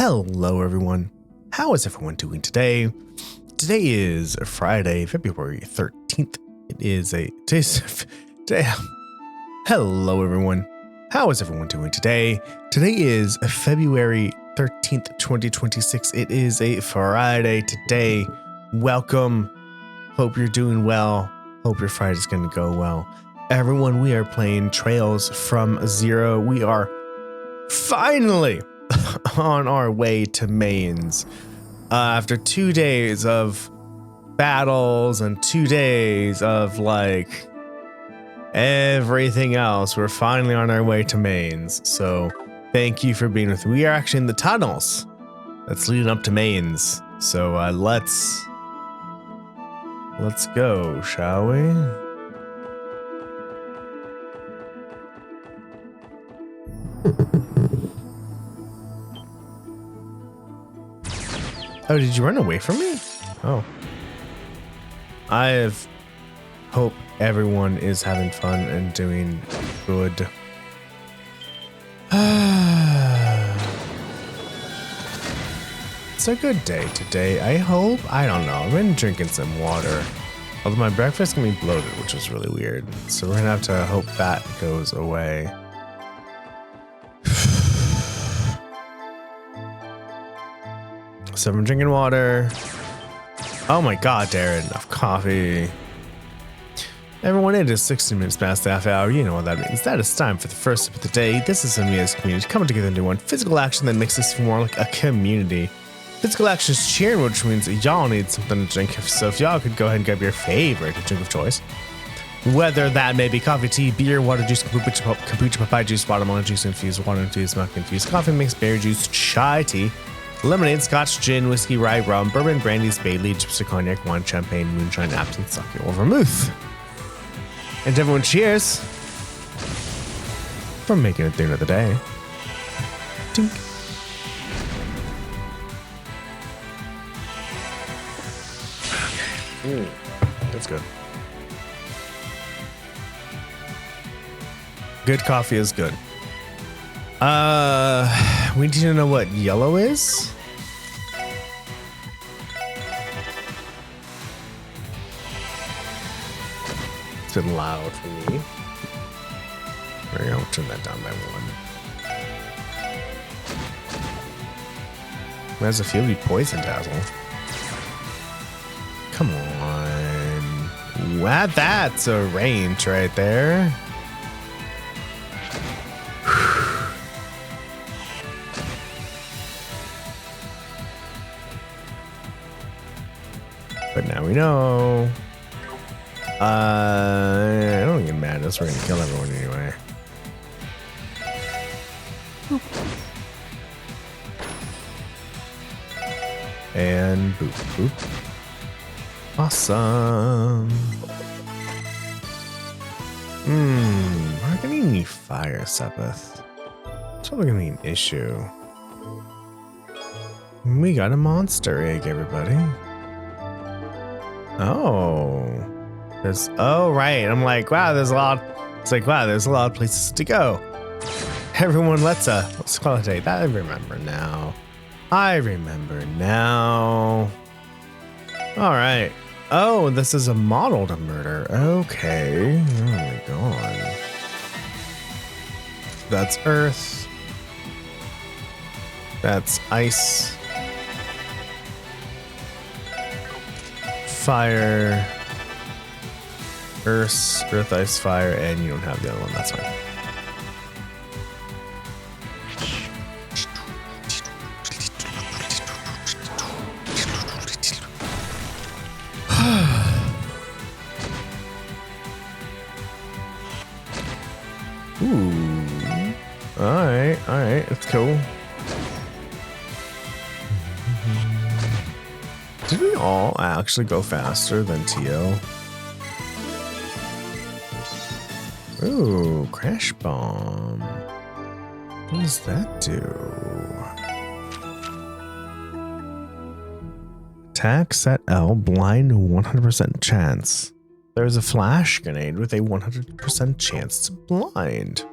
Hello everyone, how is everyone doing today? Today is Friday, February 13th. Hello everyone, how is everyone doing today? Today is February 13th, 2026. It is a Friday today. Welcome. Hope you're doing well. Hope your Friday's gonna go well. Everyone, we are playing Trails from Zero. We are finally on our way to Mains. After 2 days of battles and 2 days of like everything else, we're finally on our way to Mains. So thank you for being with me. We are actually in the tunnels that's leading up to Mains. So let's go, shall we? Oh, did you run away from me? Oh. I hope everyone is having fun and doing good. It's a good day today, I hope. I don't know. I've been drinking some water. Although my breakfast can be bloated, which is really weird. So we're gonna have to hope that goes away. So I'm drinking water. Oh my god, Darren, enough coffee. Everyone, it is 16 minutes past the half hour. You know what that means. That is time for the first sip of the day. This is Mia's community coming together into one physical action that makes us feel more like a community. Physical action is cheering, which means y'all need something to drink. So if y'all could go ahead and grab your favorite drink of choice, whether that may be coffee, tea, beer, water juice, kombucha, papaya juice, watermelon juice infused, water infused, milk infused, coffee mix, berry juice, chai tea, lemonade, scotch, gin, whiskey, rye, rum, bourbon, brandy, Bailey, gypsy, cognac, wine, champagne, moonshine, absinthe, sake, or vermouth. And everyone cheers for making it through another day. Tink. Okay. That's good. Good coffee is good. We need to know what yellow is. It's been loud for me. There we go. Turn that down by 1. There's a few be poison dazzle. Come on. Wow, that's a range right there. But now we know. I don't get mad at us. We're gonna kill everyone anyway. And boop, boop. Awesome. We're gonna need any fire, Sepith. It's probably gonna be an issue. We got a monster egg, everybody. Oh, right. I'm like, wow, there's a lot. It's like, wow, there's a lot of places to go. Everyone, let's call it a day. I remember now. All right. Oh, this is a model to murder. Okay. Oh my god. That's earth. That's ice. Fire, earth, ice, fire, and you don't have the other one. That's fine. Ooh. All right, that's cool. Did we all actually go faster than Tio? Ooh, crash bomb. What does that do? Attack set L, blind 100% chance. There's a flash grenade with a 100% chance to blind.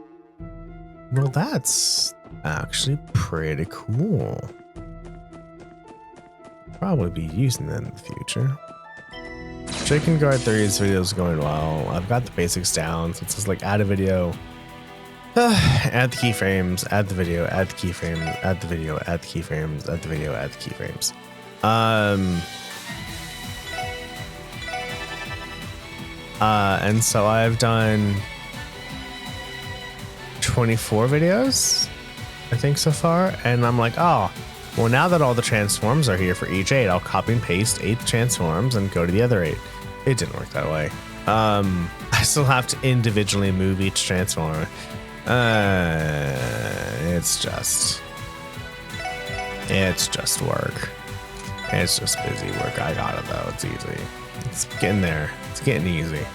Well, that's actually pretty cool. probably be using that in the future. Chicken Guard 3's video is going well. I've got the basics down, so it's just like add a video, add the keyframes, add the video, add the keyframes, add the video, add the keyframes, add the video, add the keyframes. And so I've done 24 videos, I think, so far, and I'm like, oh, well, now that all the transforms are here for each 8, I'll copy and paste 8 transforms and go to the other 8. It didn't work that way. I still have to individually move each transform. It's just work. It's just busy work. I got it though. It's easy. It's getting there. It's getting easy.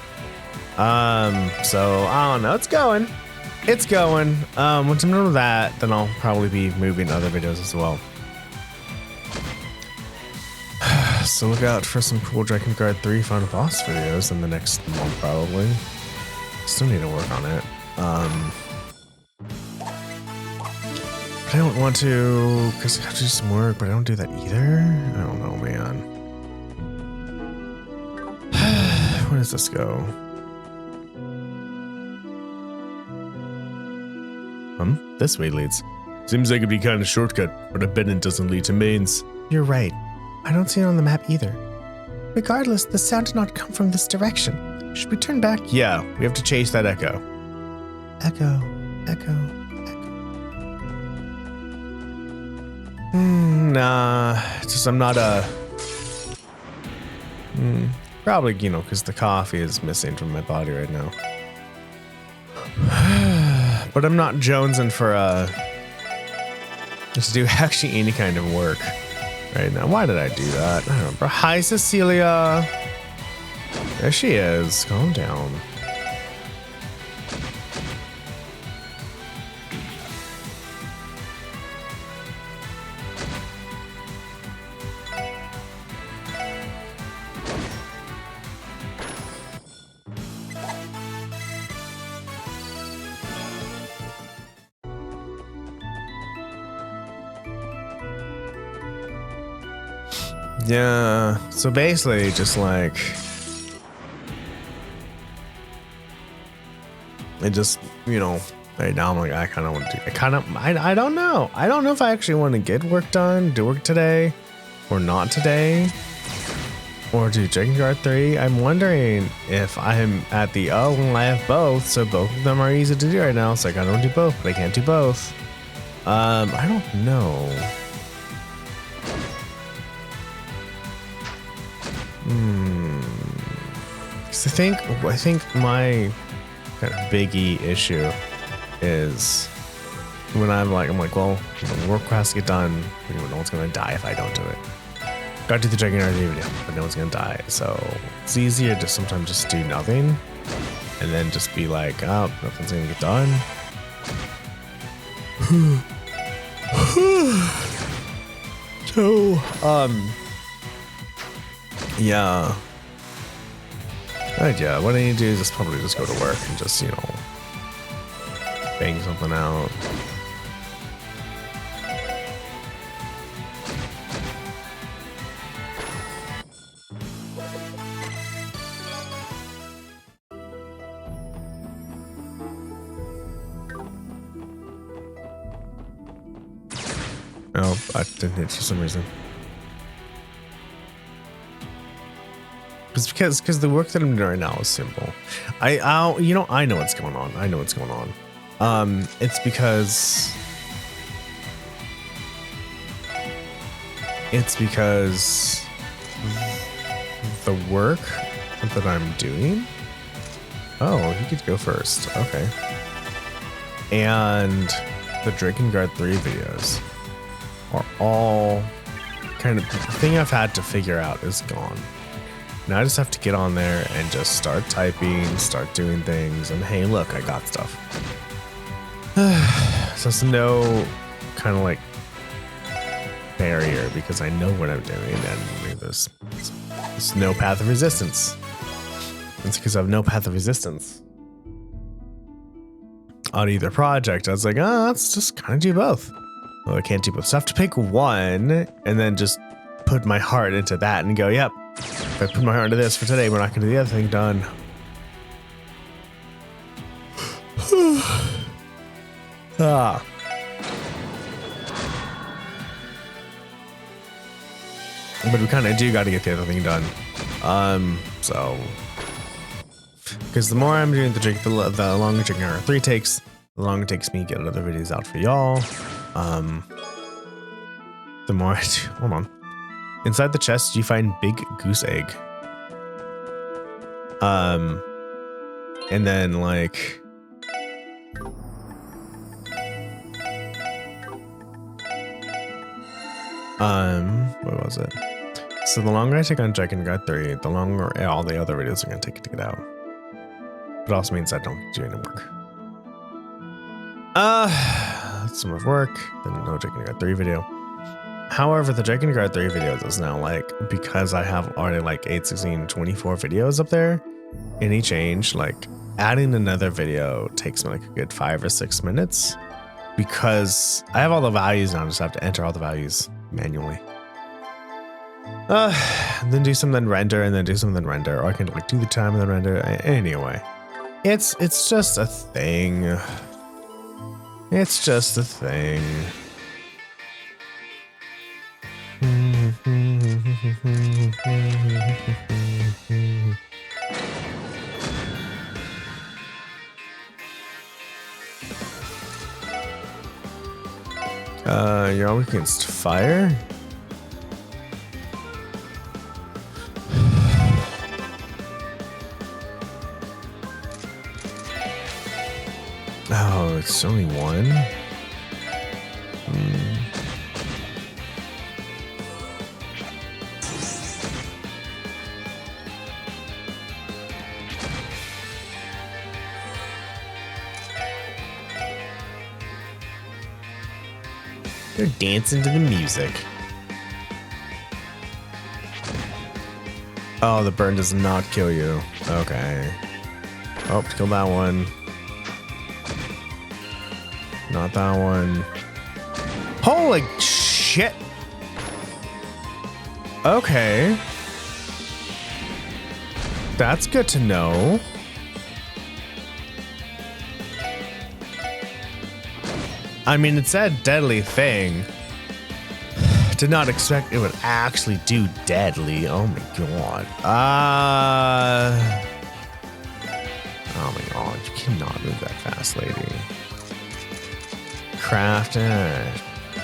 So I don't know. It's going. It's going. Once I'm done with that, then I'll probably be moving other videos as well. So look out for some cool Dragon Guard 3 Final Boss videos in the next month, probably. Still need to work on it. I don't want to, because I have to do some work, but I don't do that either. I don't know, man. Where does this go? This way leads. Seems like it'd be kind of shortcut, but I bet it doesn't lead to mains. You're right. I don't see it on the map either. Regardless, the sound did not come from this direction. Should we turn back? Yeah, we have to chase that echo. Echo, echo, echo. Nah, it's just I'm not a... probably, you know, because the coffee is missing from my body right now. But I'm not jonesing for just to do actually any kind of work right now. Why did I do that? I don't know. Hi, Cecilia. There she is. Calm down. Yeah, so basically just like it just, you know, right now I'm like, I kind of want to do, I don't know. I don't know if I actually want to get work done, do work today or not today, or do Dragon Guard 3. I'm wondering if I'm at the, I have both, so both of them are easy to do right now. It's like, I don't do both, but I can't do both. I don't know. I think my kind of biggie issue is when I'm like, well, the work has to get done. No one's gonna die if I don't do it. Gotta do the Dragon Guard video, but no one's gonna die. So it's easier to sometimes just do nothing and then just be like, oh, nothing's gonna get done. So, yeah. Right, yeah, what I need to do is just probably just go to work and just, you know, bang something out. Oh, I didn't hit for some reason. It's because the work that I'm doing right now is simple. I know what's going on. I know what's going on. It's because the work that I'm doing. Oh, he could go first. Okay. And the Dragon Guard 3 videos are all kind of, the thing I've had to figure out is gone. Now I just have to get on there and just start typing, start doing things, and hey, look, I got stuff. So there's no kind of like barrier because I know what I'm doing and there's no path of resistance. It's because I have no path of resistance on either project. I was like, let's just kind of do both. Well, I can't do both. So I have to pick one and then just put my heart into that and go, yep, if I put my heart into this for today, we're not going to do the other thing done. Ah. But we kind of do got to get the other thing done. So, because the more I'm doing the drink, the longer drinking hour 3 takes, the longer it takes me to get other videos out for y'all. The more I do, hold on. Inside the chest, you find big goose egg. And then like, what was it? So the longer I take on Dragon Guard 3, the longer all the other videos are going to take to get out. But it also means I don't do any work. That's so much work. Then no Dragon Guard 3 video. However, the Dragon Guard 3 videos is now like, because I have already like 8, 16, 24 videos up there, any change, like adding another video takes me like a good 5 or 6 minutes because I have all the values now. I just have to enter all the values manually. Then do some, then render, and then do some, then render. Or I can like do the time and then render. Anyway, it's just a thing. It's just a thing. You're all against fire? Oh, it's only one? They're dancing to the music. Oh, the burn does not kill you. Okay. Oh, kill that one. Not that one. Holy shit. Okay. That's good to know. I mean, it said deadly thing. Did not expect it would actually do deadly. Oh my god. Oh my god, you cannot move that fast, lady. Craft it.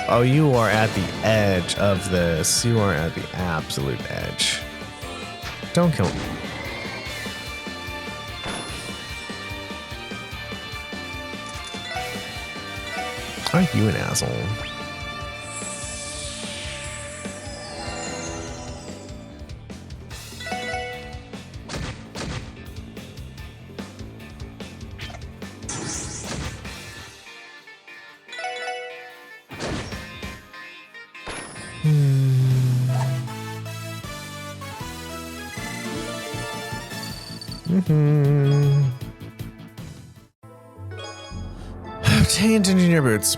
Oh, you are at the edge of this. You are at the absolute edge. Don't kill me. Aren't you an asshole? Obtained engineer boots.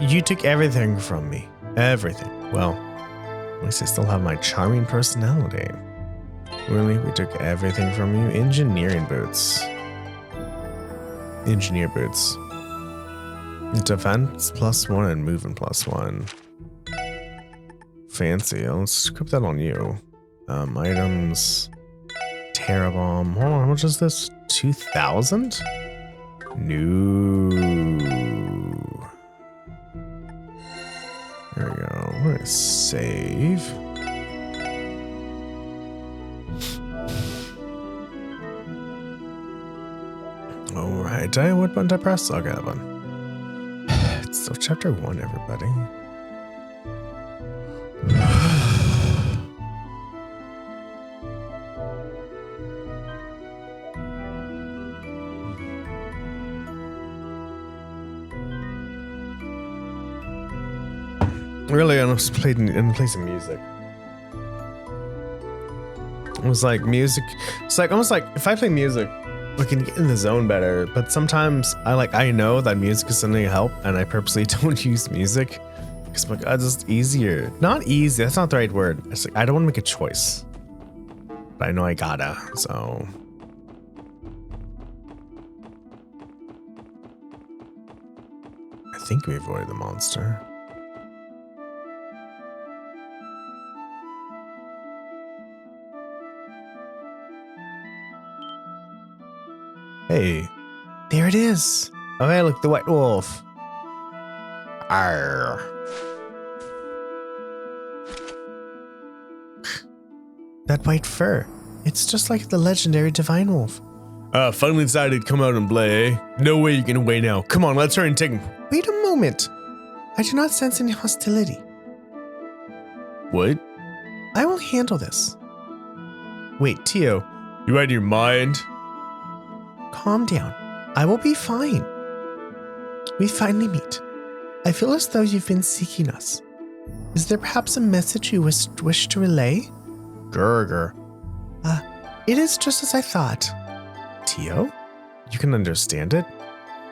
You took everything from me. Everything. Well, at least I still have my charming personality. Really? We took everything from you? Engineering boots. Engineer boots. Defense +1 and movement +1. Fancy. Let's equip that on you. Items. Terra bomb. Hold on, how much is this? 2,000? No. There we go. We're gonna save. Alright, what button did I press? Okay, that one. It's still chapter 1, everybody. Really, I almost played and play some music. It was like music. It's like almost like if I play music, I can get in the zone better. But sometimes I know that music is something to help, and I purposely don't use music Cause like, it's just easier. Not easy. That's not the right word. It's like, I don't want to make a choice, but I know I gotta. So. I think we avoided the monster. Hey, there it is. Okay, look, the white wolf. Arr. That white fur. It's just like the legendary divine wolf. Finally decided to come out and play, eh? No way you can away now. Come on, let's hurry and take him. Wait a moment. I do not sense any hostility. What? I will handle this. Wait, Tio. You out of your mind? Calm down. I will be fine. We finally meet. I feel as though you've been seeking us. Is there perhaps a message you wish to relay? Grr. It is just as I thought. Tio? You can understand it?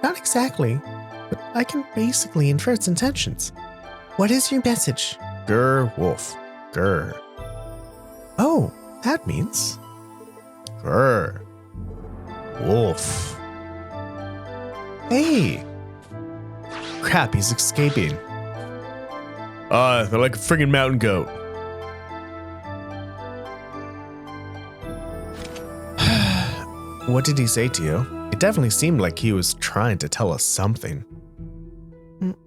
Not exactly, but I can basically infer its intentions. What is your message? Grr, wolf. Grr. Oh, that means... Grr. Wolf. Hey! Crap, he's escaping. They're like a friggin' mountain goat. What did he say to you? It definitely seemed like he was trying to tell us something.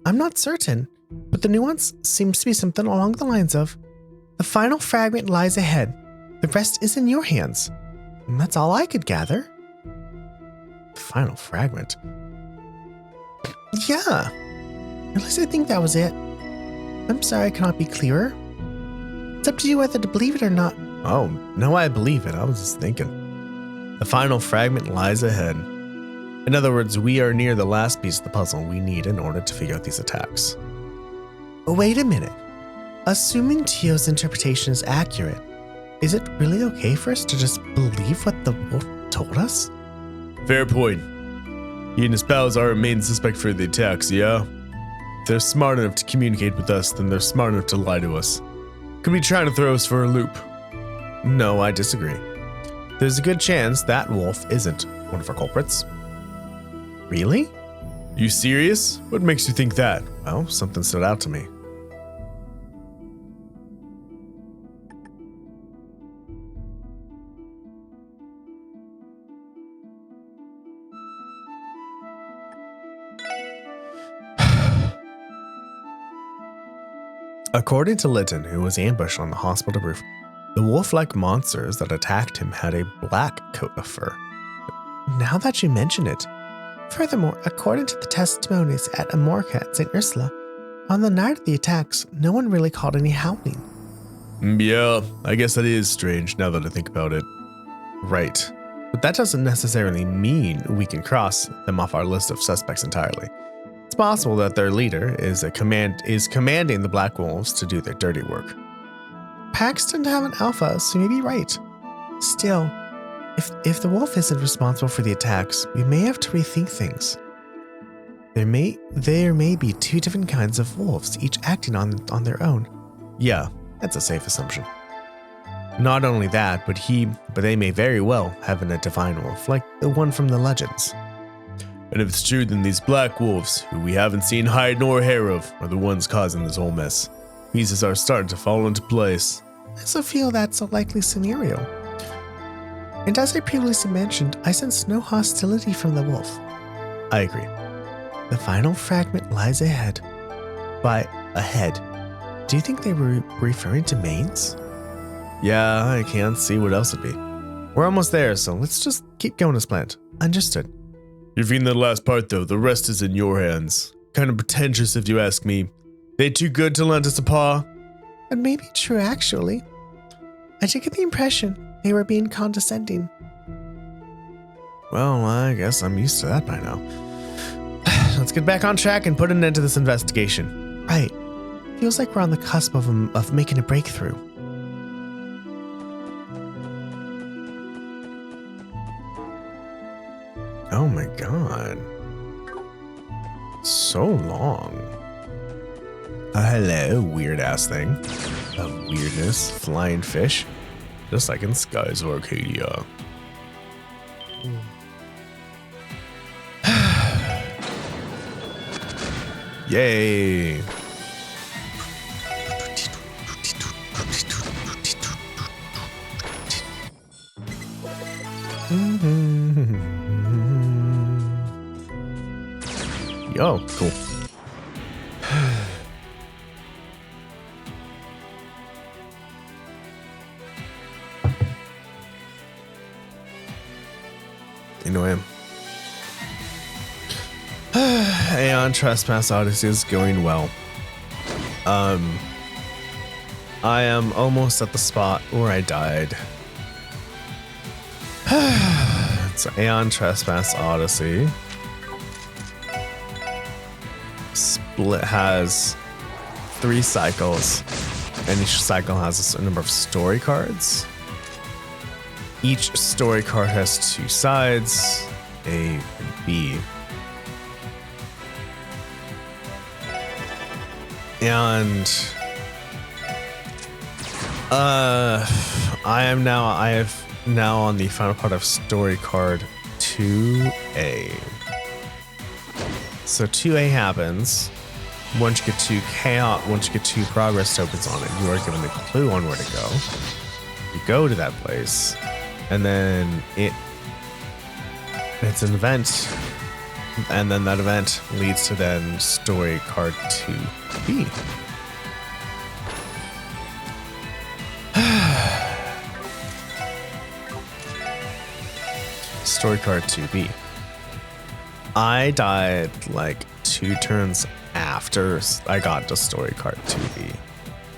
I'm not certain, but the nuance seems to be something along the lines of, the final fragment lies ahead. The rest is in your hands. And that's all I could gather. Final fragment? Yeah. At least I think that was it. I'm sorry I cannot be clearer. It's up to you whether to believe it or not. Oh, no, I believe it. I was just thinking. The final fragment lies ahead. In other words, we are near the last piece of the puzzle we need in order to figure out these attacks. Wait a minute. Assuming Tio's interpretation is accurate, is it really okay for us to just believe what the wolf told us? Fair point. He and his pals are our main suspect for the attacks, yeah? If they're smart enough to communicate with us, then they're smart enough to lie to us. Could be trying to throw us for a loop. No, I disagree. There's a good chance that wolf isn't one of our culprits. Really? You serious? What makes you think that? Well, something stood out to me. According to Lytton, who was ambushed on the hospital roof, the wolf-like monsters that attacked him had a black coat of fur. Now that you mention it. Furthermore, according to the testimonies at Amorca at St. Ursula, on the night of the attacks, no one really called any howling. Yeah, I guess that is strange now that I think about it. Right. But that doesn't necessarily mean we can cross them off our list of suspects entirely. It's possible that their leader is commanding the Black Wolves to do their dirty work. Packs tend to have an alpha, so you may be right. Still, if the wolf isn't responsible for the attacks, we may have to rethink things. There may be two different kinds of wolves, each acting on their own. Yeah, that's a safe assumption. Not only that, but they may very well have a divine wolf, like the one from the legends. And if it's true, then these black wolves, who we haven't seen hide nor hair of, are the ones causing this whole mess. Pieces are starting to fall into place. I also feel that's a likely scenario. And as I previously mentioned, I sense no hostility from the wolf. I agree. The final fragment lies ahead. By ahead, do you think they were referring to mains? Yeah, I can't see what else it'd be. We're almost there, so let's just keep going as planned. Understood. You're forgetting the last part though, the rest is in your hands. Kind of pretentious if you ask me. They too good to lend us a paw? It may be true actually. I did get the impression they were being condescending. Well, I guess I'm used to that by now. Let's get back on track and put an end to this investigation. Right. Feels like we're on the cusp of making a breakthrough. Oh my god. So long. Hello, weird ass thing of weirdness. Flying fish. Just like in Skies of Arcadia. Yay. Yo, cool. Anyway. Aeon Trespass Odyssey is going well. I am almost at the spot where I died. So Aeon Trespass Odyssey split has 3 cycles, and each cycle has a number of story cards. Each story card has 2 sides, A and B. And I have now on the final part of story card 2A. So 2A happens. Once you get 2 chaos, once you get 2 progress tokens on it, you are given a clue on where to go. You go to that place, and then it's an event, and then that event leads to then story card 2B. Story card 2B. I died like 2 turns after I got to story card 2B.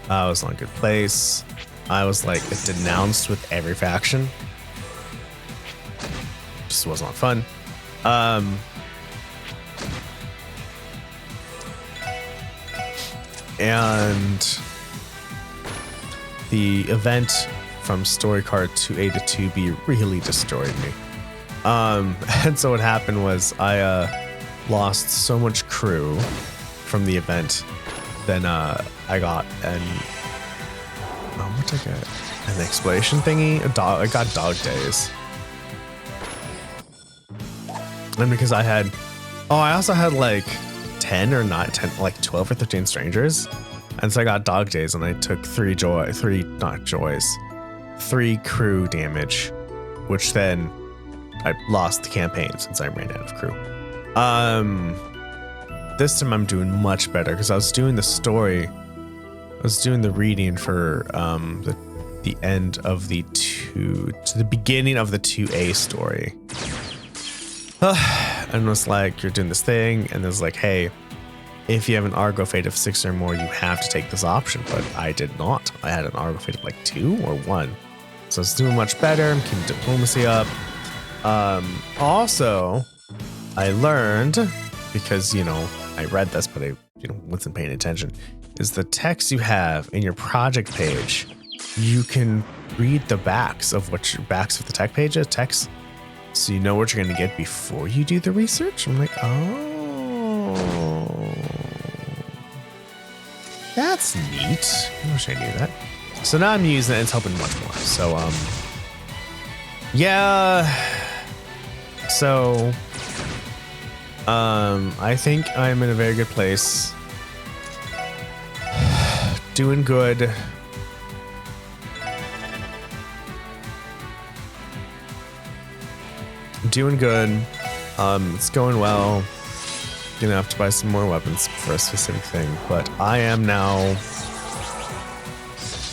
I was on a good place. I was like denounced with every faction. Just was not fun. And the event from story card 2A to 2B really destroyed me. And so what happened was I lost so much crew from the event. Then I got what did I get? An exploration thingy? I got dog days. And because I also had like 10 or not 10, like 12 or 13 strangers. And so I got dog days, and I took 3 crew damage, which then I lost the campaign since I ran out of crew. This time I'm doing much better because I was doing the story. I was doing the reading for the end of the the beginning of the 2A story. And it was like, you're doing this thing, and it's like, hey, if you have an Argo fate of 6 or more, you have to take this option. But I did not. I had an Argo fate of like 2 or 1. So it's doing much better. I'm keeping diplomacy up. Also, I learned, because, I read this, but I wasn't paying attention, is the text you have in your project page, you can read the backs of the tech pages, text, so you know what you're going to get before you do the research. I'm like, oh, that's neat. I wish I knew that. So now I'm using it, and it's helping much more. So, yeah. So, I think I'm in a very good place. Doing good. Doing good. It's going well. Gonna have to buy some more weapons for a specific thing, but I am now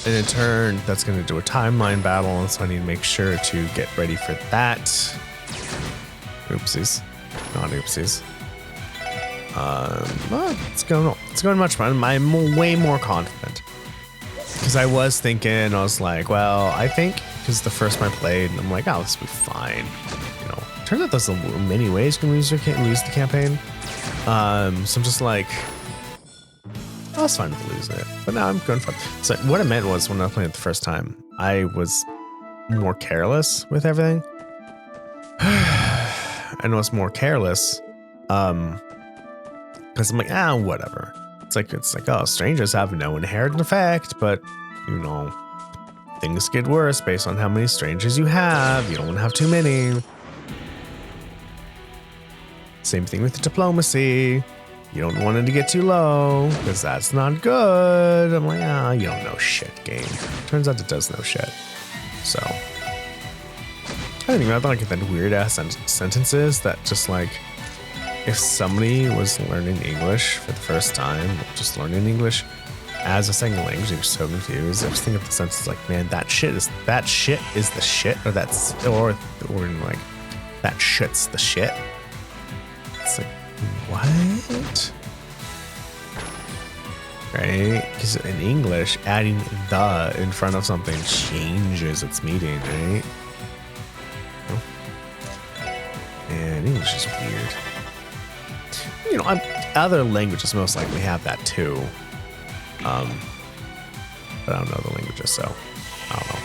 in a turn that's gonna do a timeline battle, and so I need to make sure to get ready for that. Oopsies. Not oopsies. It's going much fun. I'm way more confident. Because I was thinking, I was like, well, I think, because the first time I played, I'm like, oh, this will be fine. Turns out there's many ways you can lose the campaign. So I'm just like, I was fine with losing it. But now I'm going fun. So what it meant was, when I was playing it the first time, I was more careless with everything. And I was more careless because I'm like, whatever. it's like, oh, strangers have no inherent effect, but you know, things get worse based on how many strangers you have. You don't want to have too many. Same thing with diplomacy. You don't want it to get too low because that's not good. I'm like, ah, you don't know shit, game. Turns out it does know shit. So I think about like that weird ass sentences that just like, if somebody was learning English for the first time, just learning English as a second language, they're so confused. I just think of the sentence like, man, that shit is the shit, or that's or like that shit's the shit. It's like, what? Right? Because in English, adding the in front of something changes its meaning, right? And English is weird. You know, other languages most likely have that too. But I don't know the languages, so I don't know.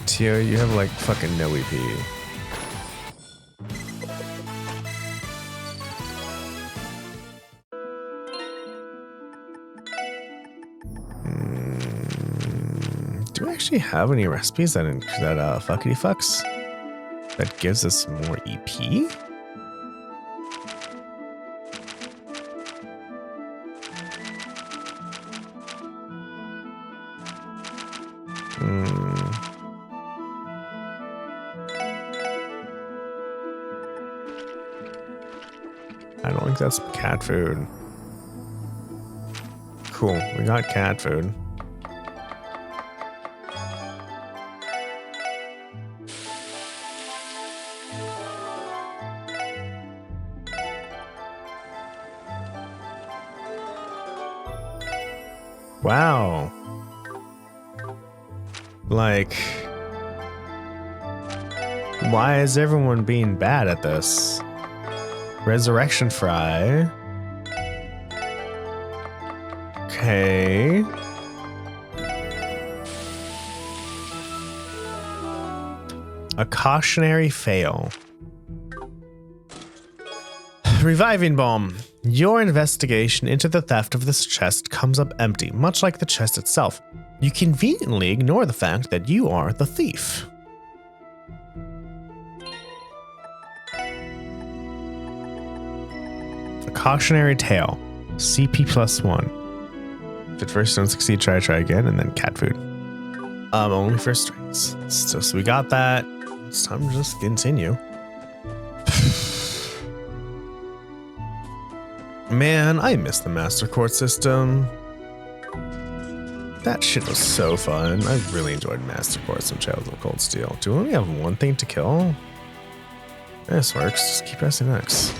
Tio, you have like fucking no EP. Do we actually have any recipes that fuckity fucks that gives us more EP? I don't think that's cat food. Cool, we got cat food. Wow. Like, why is everyone being bad at this? Resurrection fry. Okay. A cautionary fail. Reviving bomb. Your investigation into the theft of this chest comes up empty, much like the chest itself. You conveniently ignore the fact that you are the thief. A cautionary tale. CP +1. If at first don't succeed, try again, and then cat food. Only for strings. So we got that. It's time to just continue. Man, I miss the Master Court system. That shit was so fun. I really enjoyed Master Courts and Shadows of Cold Steel. Do we only have one thing to kill? This works. Just keep pressing X.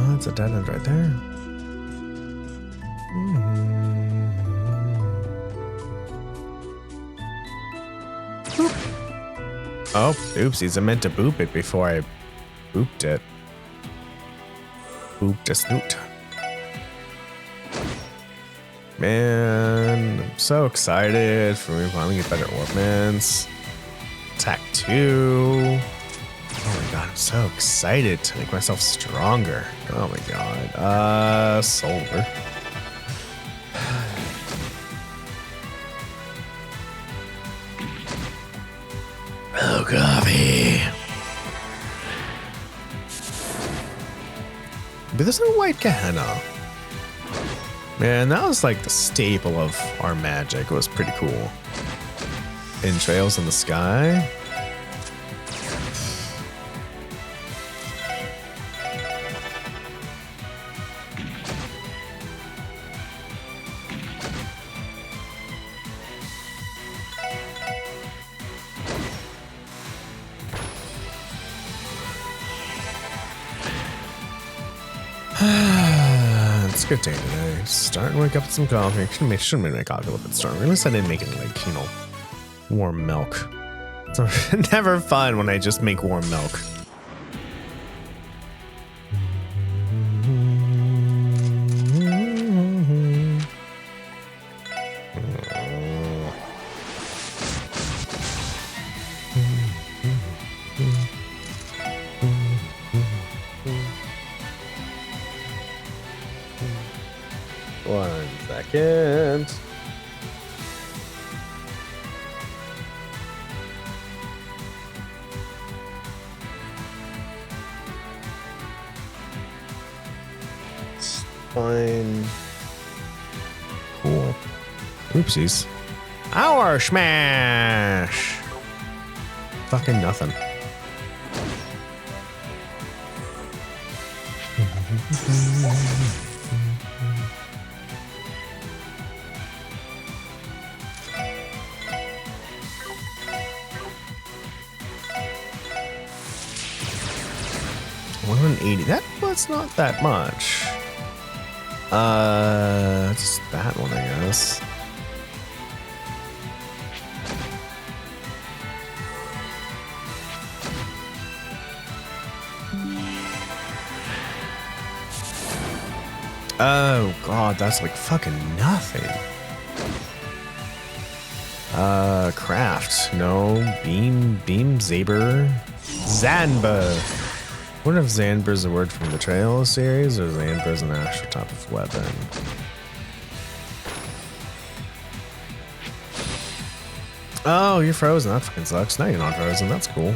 That's a dead end right there. Oh, oopsies, I meant to boop it before I booped it. Booped a snoot. Man, I'm so excited for me finally get better ornaments. Attack 2. Oh my god, I'm so excited to make myself stronger. Oh my god. Solar. Oh, coffee. But there's no white Gehenna. Man, that was like the staple of our magic. It was pretty cool. Entrails in the sky. It's a good day today. Starting to wake up with some coffee. Shouldn't make my coffee a little bit stronger. At least I didn't make it like, you know, warm milk. It's never fun when I just make warm milk. 1 second. Fine. Cool. Oopsies. Hour smash! Fucking nothing. $180. That was not that much. Just that one, I guess. Oh god, that's like fucking nothing. Craft. No. Beam, Zaber. Zanba. I wonder if Zanber is a word from the Trail series or Zanber is an actual type of weapon. Oh, you're frozen. That fucking sucks. Now you're not frozen. That's cool.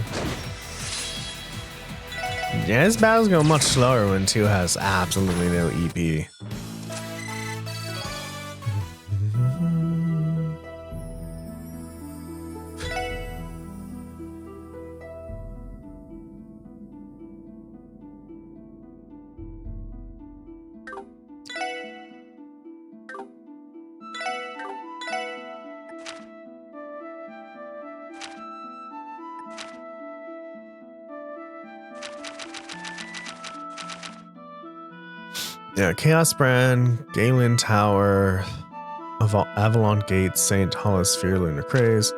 Yeah, this battle's going much slower when 2 has absolutely no EP. Yeah, Chaos Brand, Galen Tower, Avalon Gate, St. Hollis Sphere, Lunar Craze,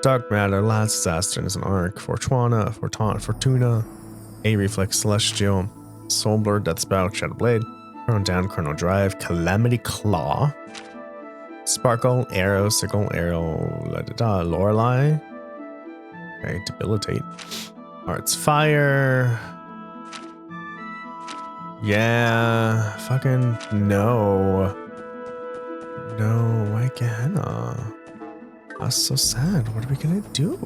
Dark Matter, Last Disaster is an Arc, Fortuna, A Reflex, Celestial, Soulblur, Death Spout, Shadow Blade, Chrono Down, Chrono Drive, Calamity Claw, Sparkle, Arrow, Sickle, Arrow, Lorelei, okay, Debilitate, Heart's Fire. Yeah, fucking no. No, why Gehenna? That's so sad. What are we gonna do?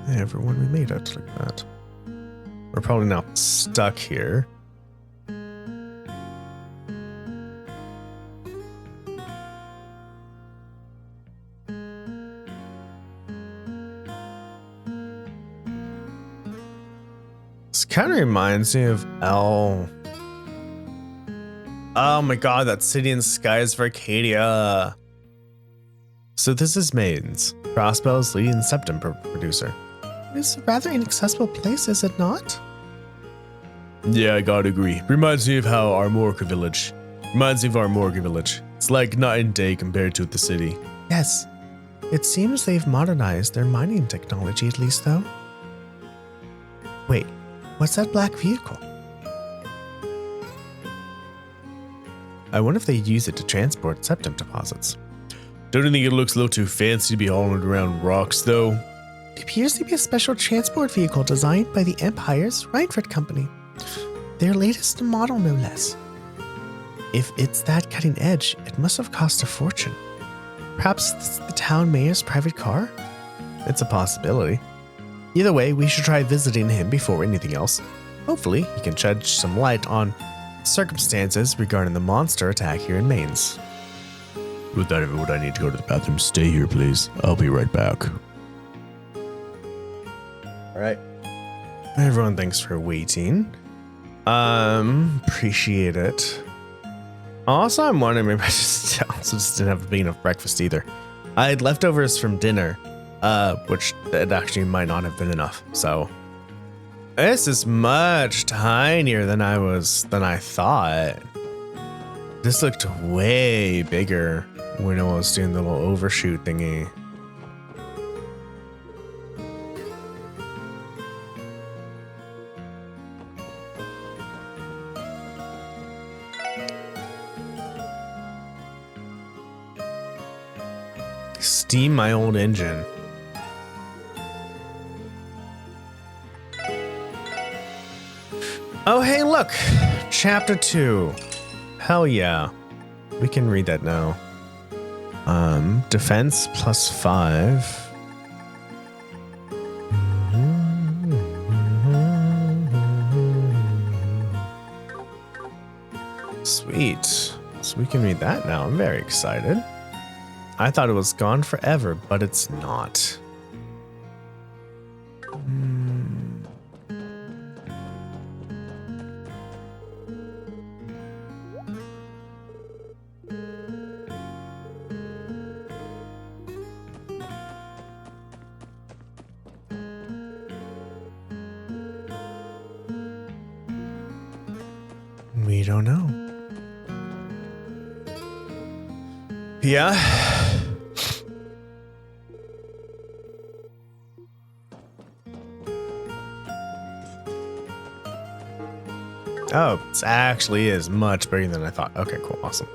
Hey, everyone, we made it like that. We're probably now stuck here. This kind of reminds me of L. Oh my god, that City in Skies for Arcadia. So this is Maidens, Crossbell's leading septum producer. It's a rather inaccessible place, is it not? Yeah, I gotta agree. Reminds me of how our Morka village. It's like night and day compared to the city. Yes. It seems they've modernized their mining technology at least, though. Wait, what's that black vehicle? I wonder if they use it to transport septum deposits. Don't you think it looks a little too fancy to be hauling around rocks, though? It appears to be a special transport vehicle designed by the Empire's Reinford Company. Their latest model, no less. If it's that cutting edge, it must have cost a fortune. Perhaps it's the town mayor's private car? It's a possibility. Either way, we should try visiting him before anything else. Hopefully, he can shed some light on circumstances regarding the monster attack here in Mainz. With that, everyone, I need to go to the bathroom. Stay here, please. I'll be right back. Alright. Everyone, thanks for waiting. Appreciate it. Also, I'm wondering, maybe I just didn't have enough breakfast either. I had leftovers from dinner, which it actually might not have been enough. So this is much tinier than I thought. This looked way bigger when I was doing the little overshoot thingy. Steam my old engine. Oh, hey, look. Chapter 2. Hell yeah. We can read that now. Defense +5. Sweet. So we can read that now. I'm very excited. I thought it was gone forever, but it's not. We don't know. Yeah. Oh, it actually is much bigger than I thought. Okay, cool. Awesome.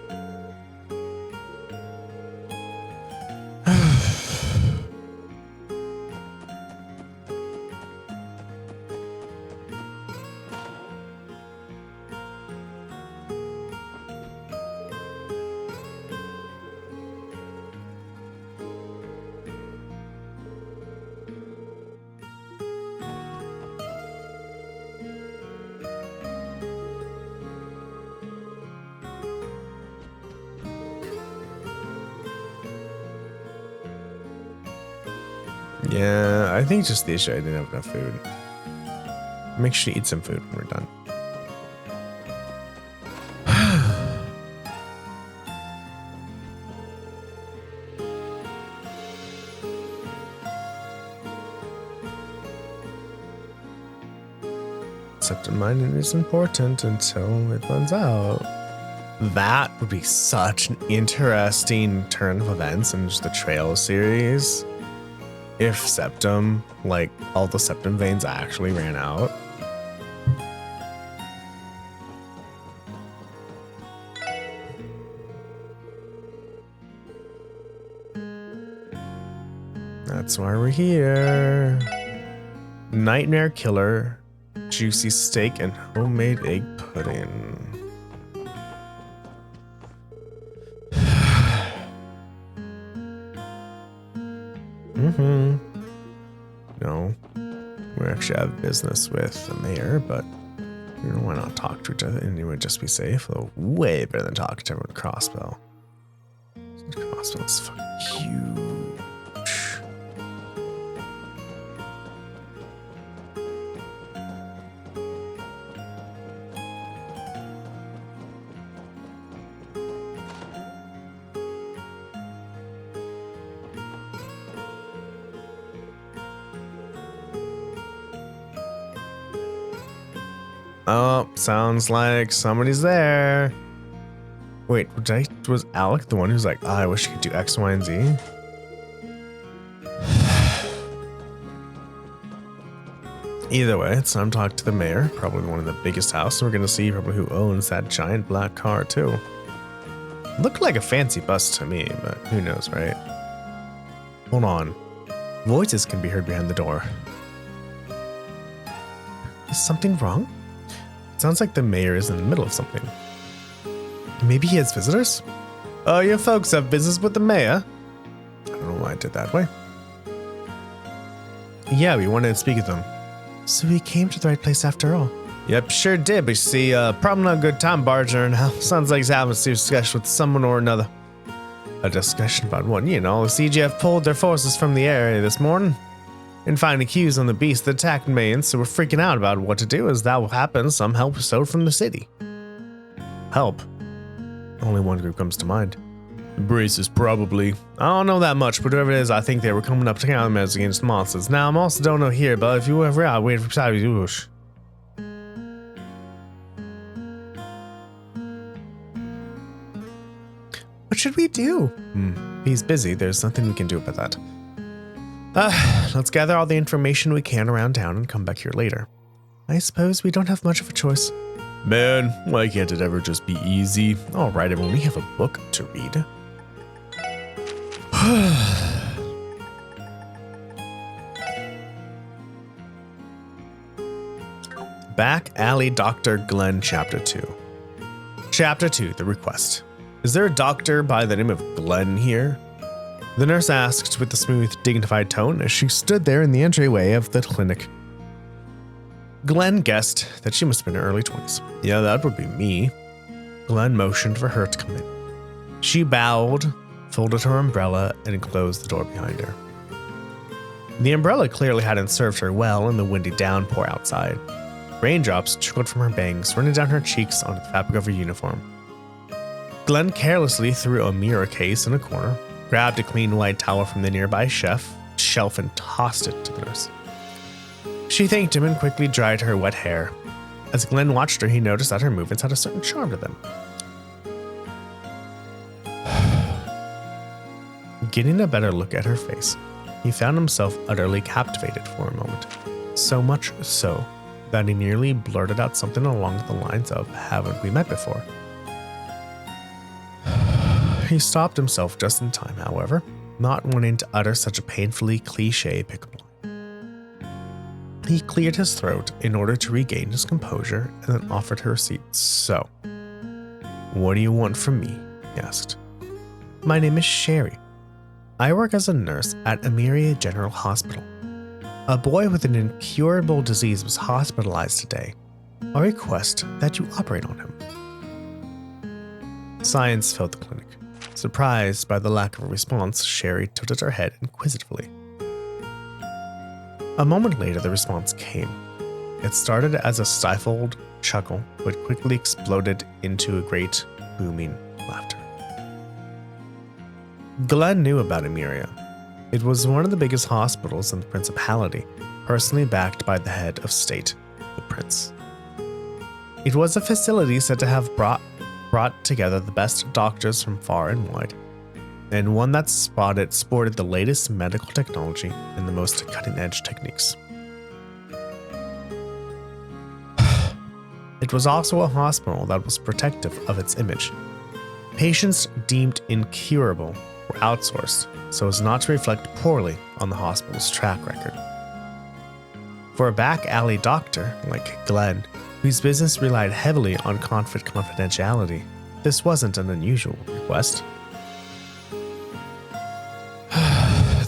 Yeah, I think just the issue I didn't have enough food. Make sure you eat some food when we're done. Septum mining is important until it runs out. That would be such an interesting turn of events in just the Trail series. If Septum, like all the Septum veins actually ran out. That's why we're here. Nightmare Killer, juicy steak, and homemade egg pudding. No, we actually have business with the mayor, but you know, why not talk to each other anyway, just be safe? Though way better than talking to everyone at Crossbow. Crossbow is fucking huge. Oh, sounds like somebody's there. Wait, was Alec the one who's like, oh, I wish you could do X, Y, and Z? Either way, it's time to talk to the mayor, probably one of the biggest houses. We're gonna see probably who owns that giant black car too. Looked like a fancy bus to me, but who knows, right? Hold on. Voices can be heard behind the door. Is something wrong? Sounds like the mayor is in the middle of something. Maybe he has visitors? Oh, you folks have business with the mayor? I don't know why I did that way. Yeah, we wanted to speak with them. So we came to the right place after all. Yep, sure did, but you see, probably not a good time barging now. Sounds like he's having a serious discussion with someone or another. A discussion about what? You know, the CGF pulled their forces from the area this morning and finding cues on the beast that attacked me, and so we're freaking out about what to do. As that will happen, some help was stowed from the city. Help? Only one group comes to mind. The Braces, probably. I don't know that much, but whoever it is, I think they were coming up to countermeasures against monsters. Now, I'm also don't know here, but if you ever are, wait for Savage. What should we do? He's busy. There's nothing we can do about that. Let's gather all the information we can around town and come back here later. I suppose we don't have much of a choice. Man, why can't it ever just be easy? All right, everyone, we have a book to read. Back Alley Dr. Glenn, Chapter 2. Chapter 2, The Request. Is there a doctor by the name of Glenn here? The nurse asked with a smooth, dignified tone as she stood there in the entryway of the clinic. Glenn guessed that she must have been in her early 20s. Yeah, that would be me. Glenn motioned for her to come in. She bowed, folded her umbrella, and closed the door behind her. The umbrella clearly hadn't served her well in the windy downpour outside. Raindrops trickled from her bangs, running down her cheeks onto the fabric of her uniform. Glenn carelessly threw a mirror case in a corner, grabbed a clean white towel from the nearby shelf and tossed it to the nurse. She thanked him and quickly dried her wet hair. As Glenn watched her, he noticed that her movements had a certain charm to them. Getting a better look at her face, he found himself utterly captivated for a moment. So much so that he nearly blurted out something along the lines of, "Haven't we met before?" He stopped himself just in time, however, not wanting to utter such a painfully cliché pickup line. He cleared his throat in order to regain his composure and then offered her a seat. "So, what do you want from me?" he asked. "My name is Sherry. I work as a nurse at Emiria General Hospital. A boy with an incurable disease was hospitalized today. I request that you operate on him." Silence filled the clinic. Surprised by the lack of a response, Sherry tilted her head inquisitively. A moment later, the response came. It started as a stifled chuckle, but quickly exploded into a great, booming laughter. Glenn knew about Emiria. It was one of the biggest hospitals in the Principality, personally backed by the head of state, the Prince. It was a facility said to have brought together the best doctors from far and wide, and one that sported the latest medical technology and the most cutting-edge techniques. It was also a hospital that was protective of its image. Patients deemed incurable were outsourced so as not to reflect poorly on the hospital's track record. For a back alley doctor like Glenn, whose business relied heavily on confidentiality, this wasn't an unusual request.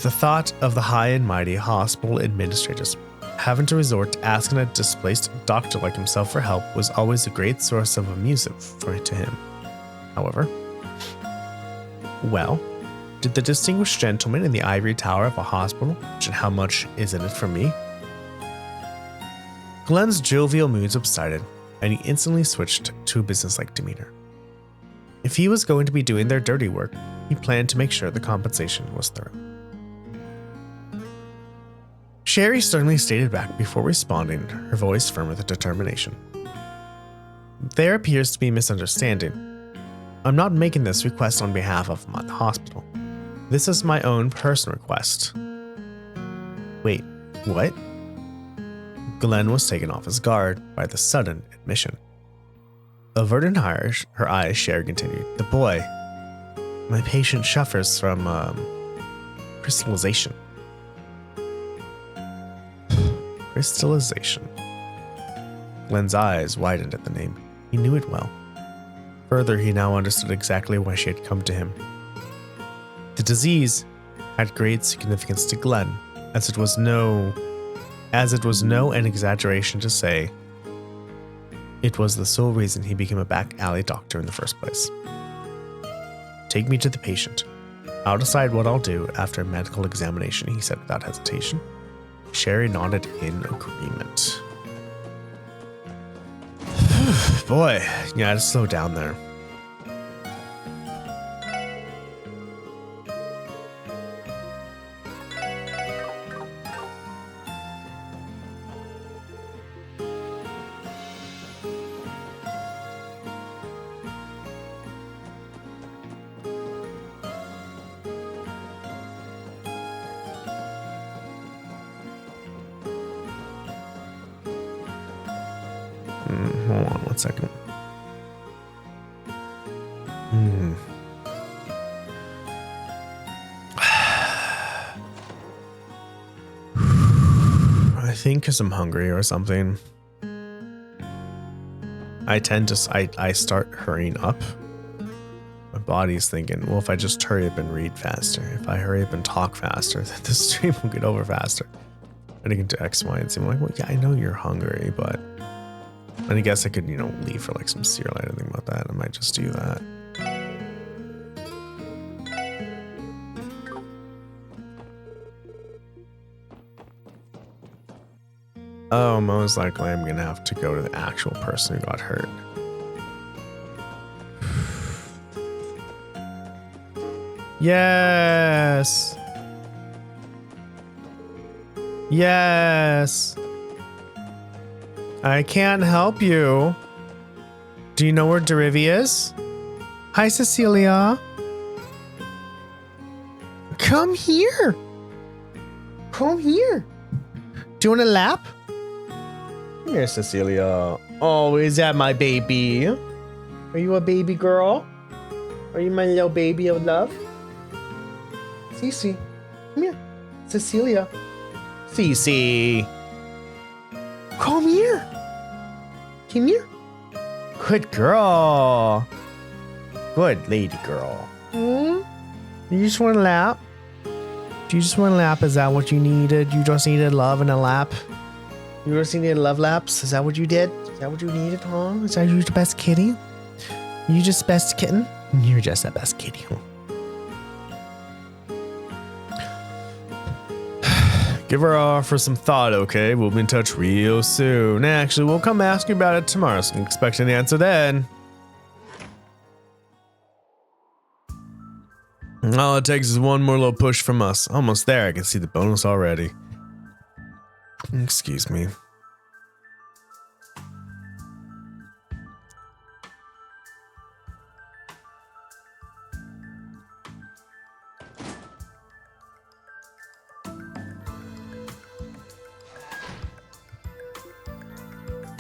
The thought of the high and mighty hospital administrators having to resort to asking a displaced doctor like himself for help was always a great source of amusement to him. However, well, did the distinguished gentleman in the ivory tower of a hospital mention how much is in it for me? Glenn's jovial mood subsided, and he instantly switched to a businesslike demeanor. If he was going to be doing their dirty work, he planned to make sure the compensation was thorough. Sherry sternly stated back before responding, her voice firm with determination. "There appears to be a misunderstanding. I'm not making this request on behalf of the hospital. This is my own personal request." "Wait, what?" Glenn was taken off his guard by the sudden admission. Averting her eyes, Sherry continued, "The boy, my patient suffers from crystallization." Crystallization. Glenn's eyes widened at the name. He knew it well. Further, he now understood exactly why she had come to him. The disease had great significance to Glenn, as it was no an exaggeration to say it was the sole reason he became a back alley doctor in the first place. "Take me to the patient. I'll decide what I'll do after a medical examination," he said without hesitation. Sherry nodded in agreement. Boy, you gotta slow down there. Hold on 1 second. I think because I'm hungry or something. I tend to, I start hurrying up. My body's thinking, well, if I just hurry up and read faster, if I hurry up and talk faster, then the stream will get over faster. And I can do X, Y, and Z. I'm like, well, yeah, I know you're hungry, but I guess I could, leave for like some cereal. I didn't think about that. I might just do that. Oh, most likely I'm gonna have to go to the actual person who got hurt. Yes. Yes. I can't help you. Do you know where Derivy is? Hi, Cecilia. Come here. Come here. Do you want a lap? Here, Cecilia. Oh, is that my baby? Are you a baby girl? Are you my little baby of love? Cece, come here. Cecilia. Cece. Come here. Come here. Good girl. Good lady girl. You just want a lap? Do you just want a lap? Is that what you needed? You just needed love and a lap? You just needed love laps? Is that what you did? Is that what you needed, huh? Is that you the best kitty? You just best kitten? You're just the best kitty, huh? Give her for some thought, okay? We'll be in touch real soon. Actually, we'll come ask you about it tomorrow, so expect an answer then. All it takes is one more little push from us. Almost there. I can see the bonus already. Excuse me.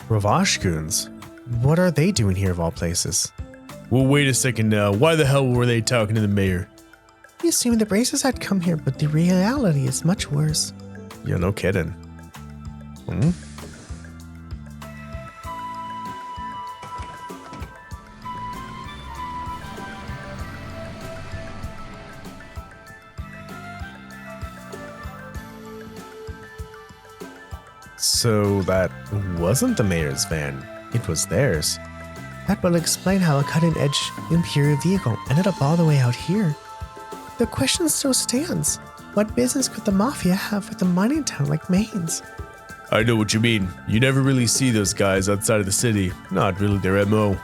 Ravashkuns? What are they doing here of all places? Well, wait a second now. Why the hell were they talking to the mayor? We assumed the Bracers had come here, but the reality is much worse. Yeah, no kidding. So that wasn't the mayor's van. It was theirs. That will explain how a cutting-edge Imperial vehicle ended up all the way out here. The question still stands. What business could the Mafia have with a mining town like Mainz? I know what you mean. You never really see those guys outside of the city. Not really their MO.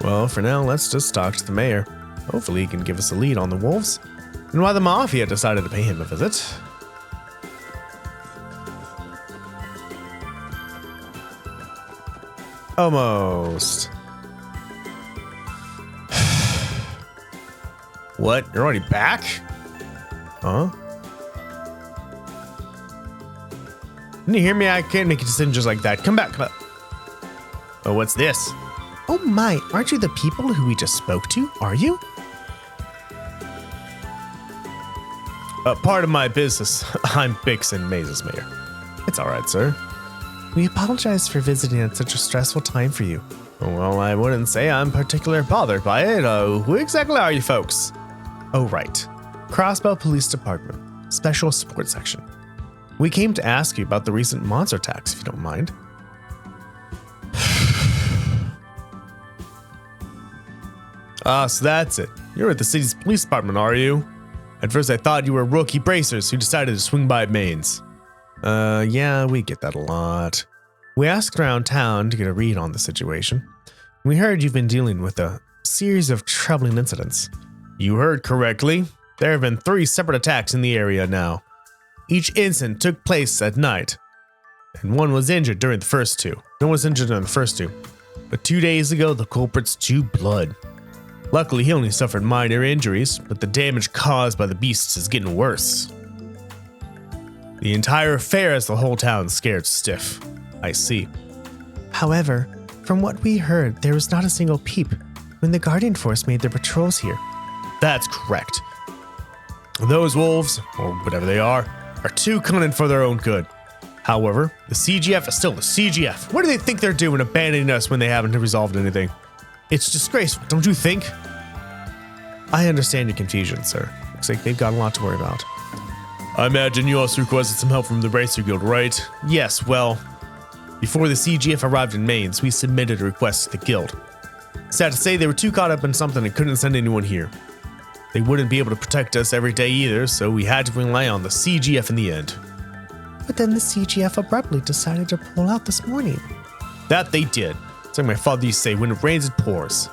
Well, for now, let's just talk to the mayor. Hopefully he can give us a lead on the wolves and why the Mafia decided to pay him a visit. Almost. What? You're already back? Huh? Didn't you hear me? I can't make a decision just like that. Come back, come back. Oh, what's this? Oh my, aren't you the people who we just spoke to? Are you? Part of my business. I'm Bixen, Maze's mayor. It's alright, sir. We apologize for visiting at such a stressful time for you. Well, I wouldn't say I'm particularly bothered by it. Who exactly are you folks? Oh, right. Crossbow Police Department, Special Support Section. We came to ask you about the recent monster attacks, if you don't mind. So that's it. You're at the city's police department, are you? At first I thought you were rookie bracers who decided to swing by Mainz. Yeah, we get that a lot. We asked around town to get a read on the situation. We heard you've been dealing with a series of troubling incidents. You heard correctly. There have been 3 separate attacks in the area now. Each incident took place at night, and one was injured during the first 2. No one was injured during the first 2. But 2 days ago, the culprits drew blood. Luckily, he only suffered minor injuries, but the damage caused by the beasts is getting worse. The entire affair has the whole town scared stiff. I see. However, from what we heard, there was not a single peep when the Guardian Force made their patrols here. That's correct. Those wolves, or whatever they are too cunning for their own good. However, the CGF is still the CGF. What do they think they're doing abandoning us when they haven't resolved anything? It's disgraceful, don't you think? I understand your confusion, sir. Looks like they've got a lot to worry about. I imagine you also requested some help from the Racer Guild, right? Yes, well, before the CGF arrived in Mainz, we submitted a request to the guild. Sad to say, they were too caught up in something and couldn't send anyone here. They wouldn't be able to protect us every day either, so we had to rely on the CGF in the end. But then the CGF abruptly decided to pull out this morning. That they did. It's like my father used to say, when it rains, it pours.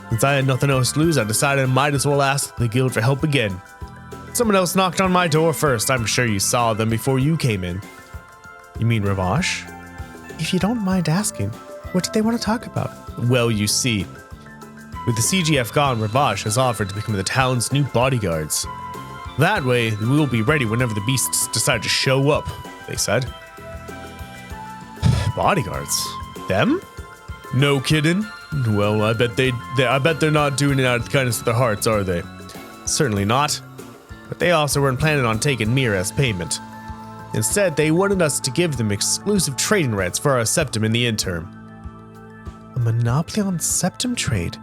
Since I had nothing else to lose, I decided I might as well ask the guild for help again. Someone else knocked on my door first. I'm sure you saw them before you came in. You mean Ravash? If you don't mind asking, what did they want to talk about? Well, you see, with the CGF gone, Ravash has offered to become the town's new bodyguards. That way, we will be ready whenever the beasts decide to show up, they said. Bodyguards? Them? No kidding. Well, I bet they're not doing it out of the kindness of their hearts, are they? Certainly not. But they also weren't planning on taking Mir as payment. Instead, they wanted us to give them exclusive trading rights for our septum in the interim. A monopoly on septum trade?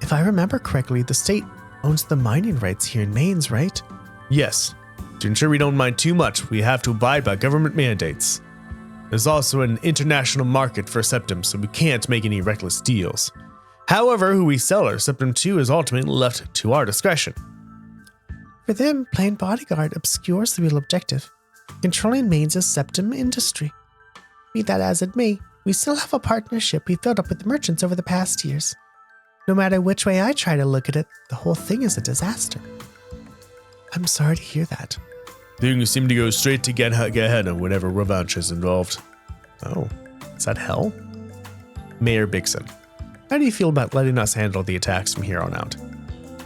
If I remember correctly, the state owns the mining rights here in Mainz, right? Yes. To ensure we don't mine too much, we have to abide by government mandates. There's also an international market for septum, so we can't make any reckless deals. However, who we sell our septum to is ultimately left to our discretion. For them, playing bodyguard obscures the real objective, controlling Mainz's septum industry. Be that as it may, we still have a partnership we built up with the merchants over the past years. No matter which way I try to look at it, the whole thing is a disaster. I'm sorry to hear that. Things seem to go straight to Gehenna whenever Ravash is involved. Oh, is that hell? Mayor Bigson, how do you feel about letting us handle the attacks from here on out?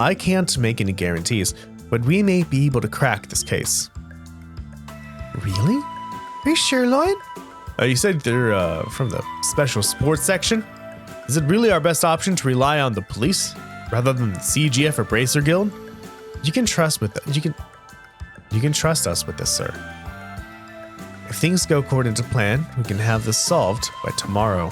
I can't make any guarantees, but we may be able to crack this case. Really? Are you sure, Lloyd? You said they're from the special sports section? Is it really our best option to rely on the police rather than the CGF or Bracer Guild? You can trust us with this, sir. If things go according to plan, we can have this solved by tomorrow.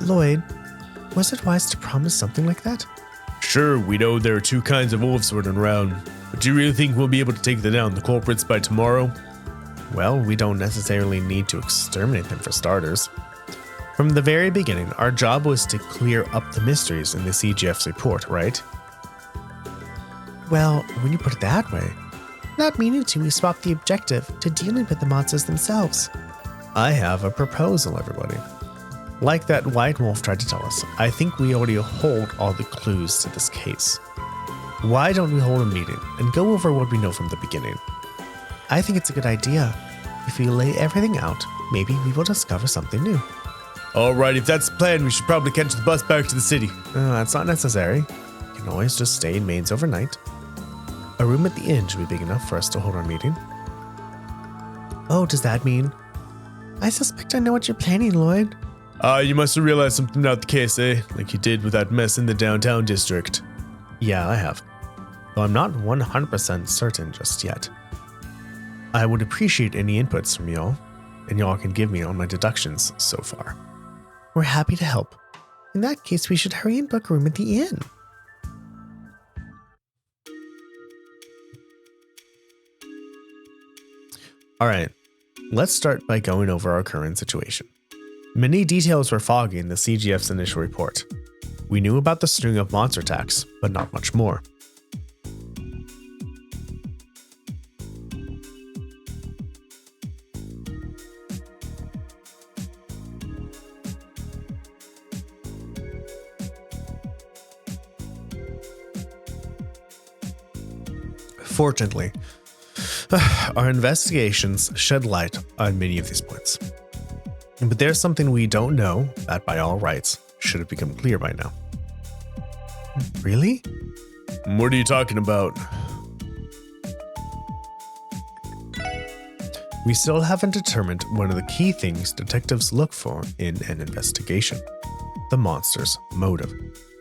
Lloyd, was it wise to promise something like that? Sure, we know there are two kinds of wolves running around, but do you really think we'll be able to take down the culprits by tomorrow? Well, we don't necessarily need to exterminate them for starters. From the very beginning, our job was to clear up the mysteries in the CGF's report, right? Well, when you put it that way, not meaning to, we swapped the objective to dealing with the monsters themselves. I have a proposal, everybody. Like that White Wolf tried to tell us, I think we already hold all the clues to this case. Why don't we hold a meeting and go over what we know from the beginning? I think it's a good idea. If we lay everything out, maybe we will discover something new. Alright, if that's the plan, we should probably catch the bus back to the city. That's not necessary. We can always just stay in Mainz overnight. A room at the inn should be big enough for us to hold our meeting. Oh, does that mean? I suspect I know what you're planning, Lloyd. You must have realized something about the case, eh? Like you did with that mess in the downtown district. Yeah, I have. Though I'm not 100% certain just yet. I would appreciate any inputs from y'all, and y'all can give me on my deductions so far. We're happy to help. In that case, we should hurry and book a room at the inn. Alright, let's start by going over our current situation. Many details were foggy in the CGF's initial report. We knew about the string of monster attacks, but not much more. Fortunately, our investigations shed light on many of these points. But there's something we don't know that, by all rights, should have become clear by now. Really? What are you talking about? We still haven't determined one of the key things detectives look for in an investigation: the monster's motive.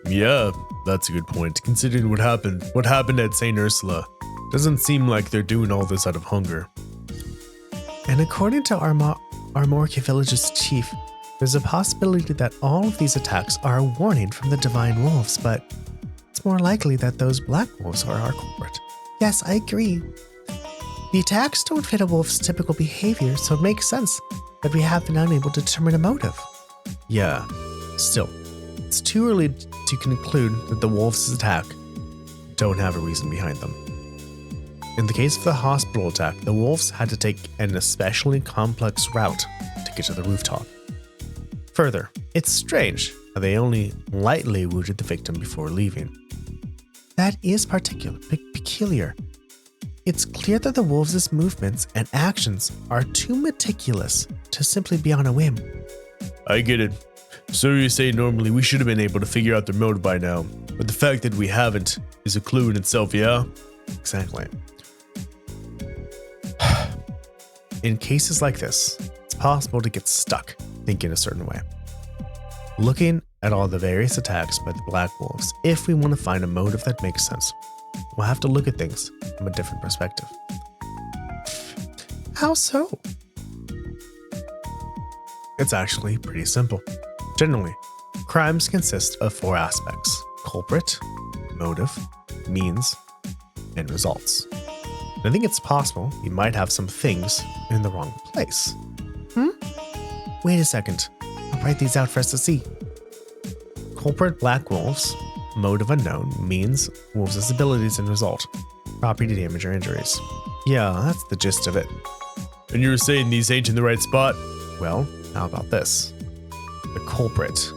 Yeah, that's a good point. Considering what happened at St. Ursula, doesn't seem like they're doing all this out of hunger. And according to Armorkia Village's chief, there's a possibility that all of these attacks are a warning from the divine wolves, but it's more likely that those black wolves are our culprit. Yes, I agree. The attacks don't fit a wolf's typical behavior, so it makes sense that we have been unable to determine a motive. Yeah, still, it's too early to conclude that the wolves' attack don't have a reason behind them. In the case of the hospital attack, the wolves had to take an especially complex route to get to the rooftop. Further, it's strange how they only lightly wounded the victim before leaving. That is peculiar. It's clear that the wolves' movements and actions are too meticulous to simply be on a whim. I get it. So you say normally we should have been able to figure out their motive by now, but the fact that we haven't is a clue in itself, yeah? Exactly. In cases like this, it's possible to get stuck thinking a certain way. Looking at all the various attacks by the Black Wolves, if we want to find a motive that makes sense, we'll have to look at things from a different perspective. How so? It's actually pretty simple. Generally, crimes consist of 4 aspects: culprit, motive, means, and results. I think it's possible you might have some things in the wrong place. Wait a second. I'll write these out for us to see. Culprit Black Wolves, motive unknown, means wolves' abilities and result, property damage or injuries. Yeah, that's the gist of it. And you were saying these ain't in the right spot? Well, how about this? The culprit.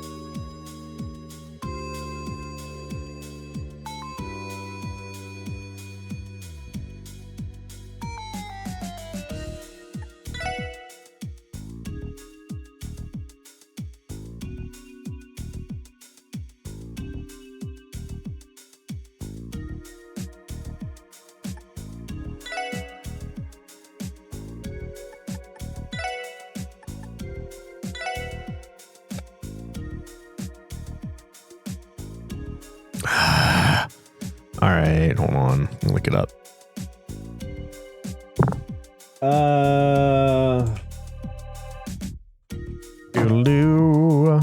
All right, hold on. Let me look it up. Doodaloo.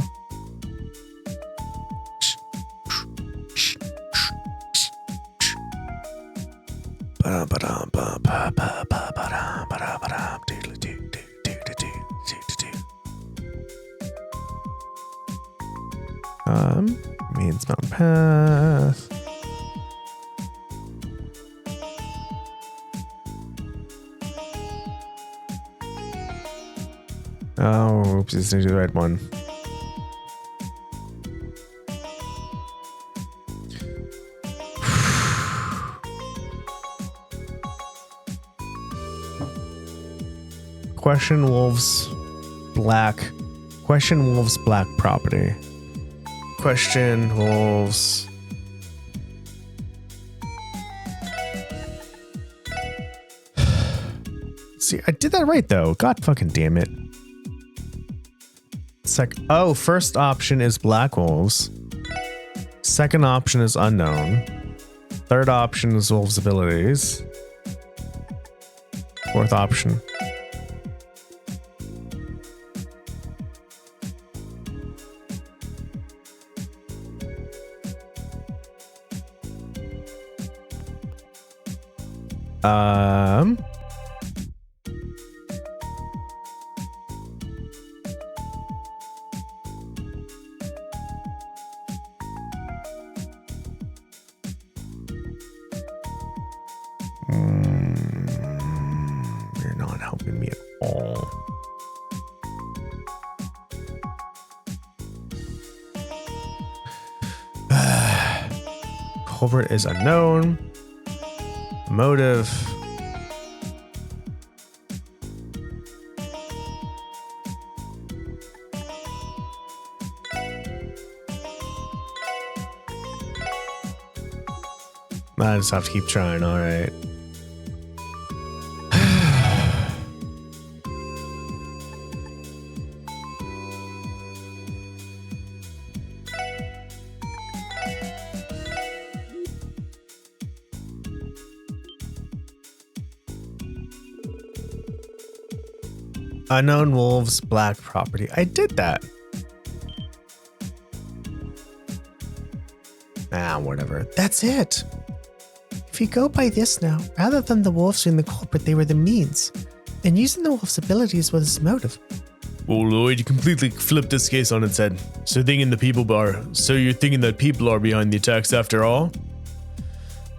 Means mountain path. Oh, oops, it's the right one. Question wolves black property. Question wolves. See, I did that right though. God fucking damn it. First option is Black Wolves. Second option is unknown. Third option is Wolves' abilities. Fourth option. You're not helping me at all. Culprit is unknown. Motive. I just have to keep trying, alright. Unknown wolves, black property. I did that. Whatever. That's it. If you go by this now, rather than the wolves being the culprit, they were the means. And using the wolves' abilities was his motive. Well, Lloyd, you completely flipped this case on its head. So you're thinking that people are behind the attacks after all?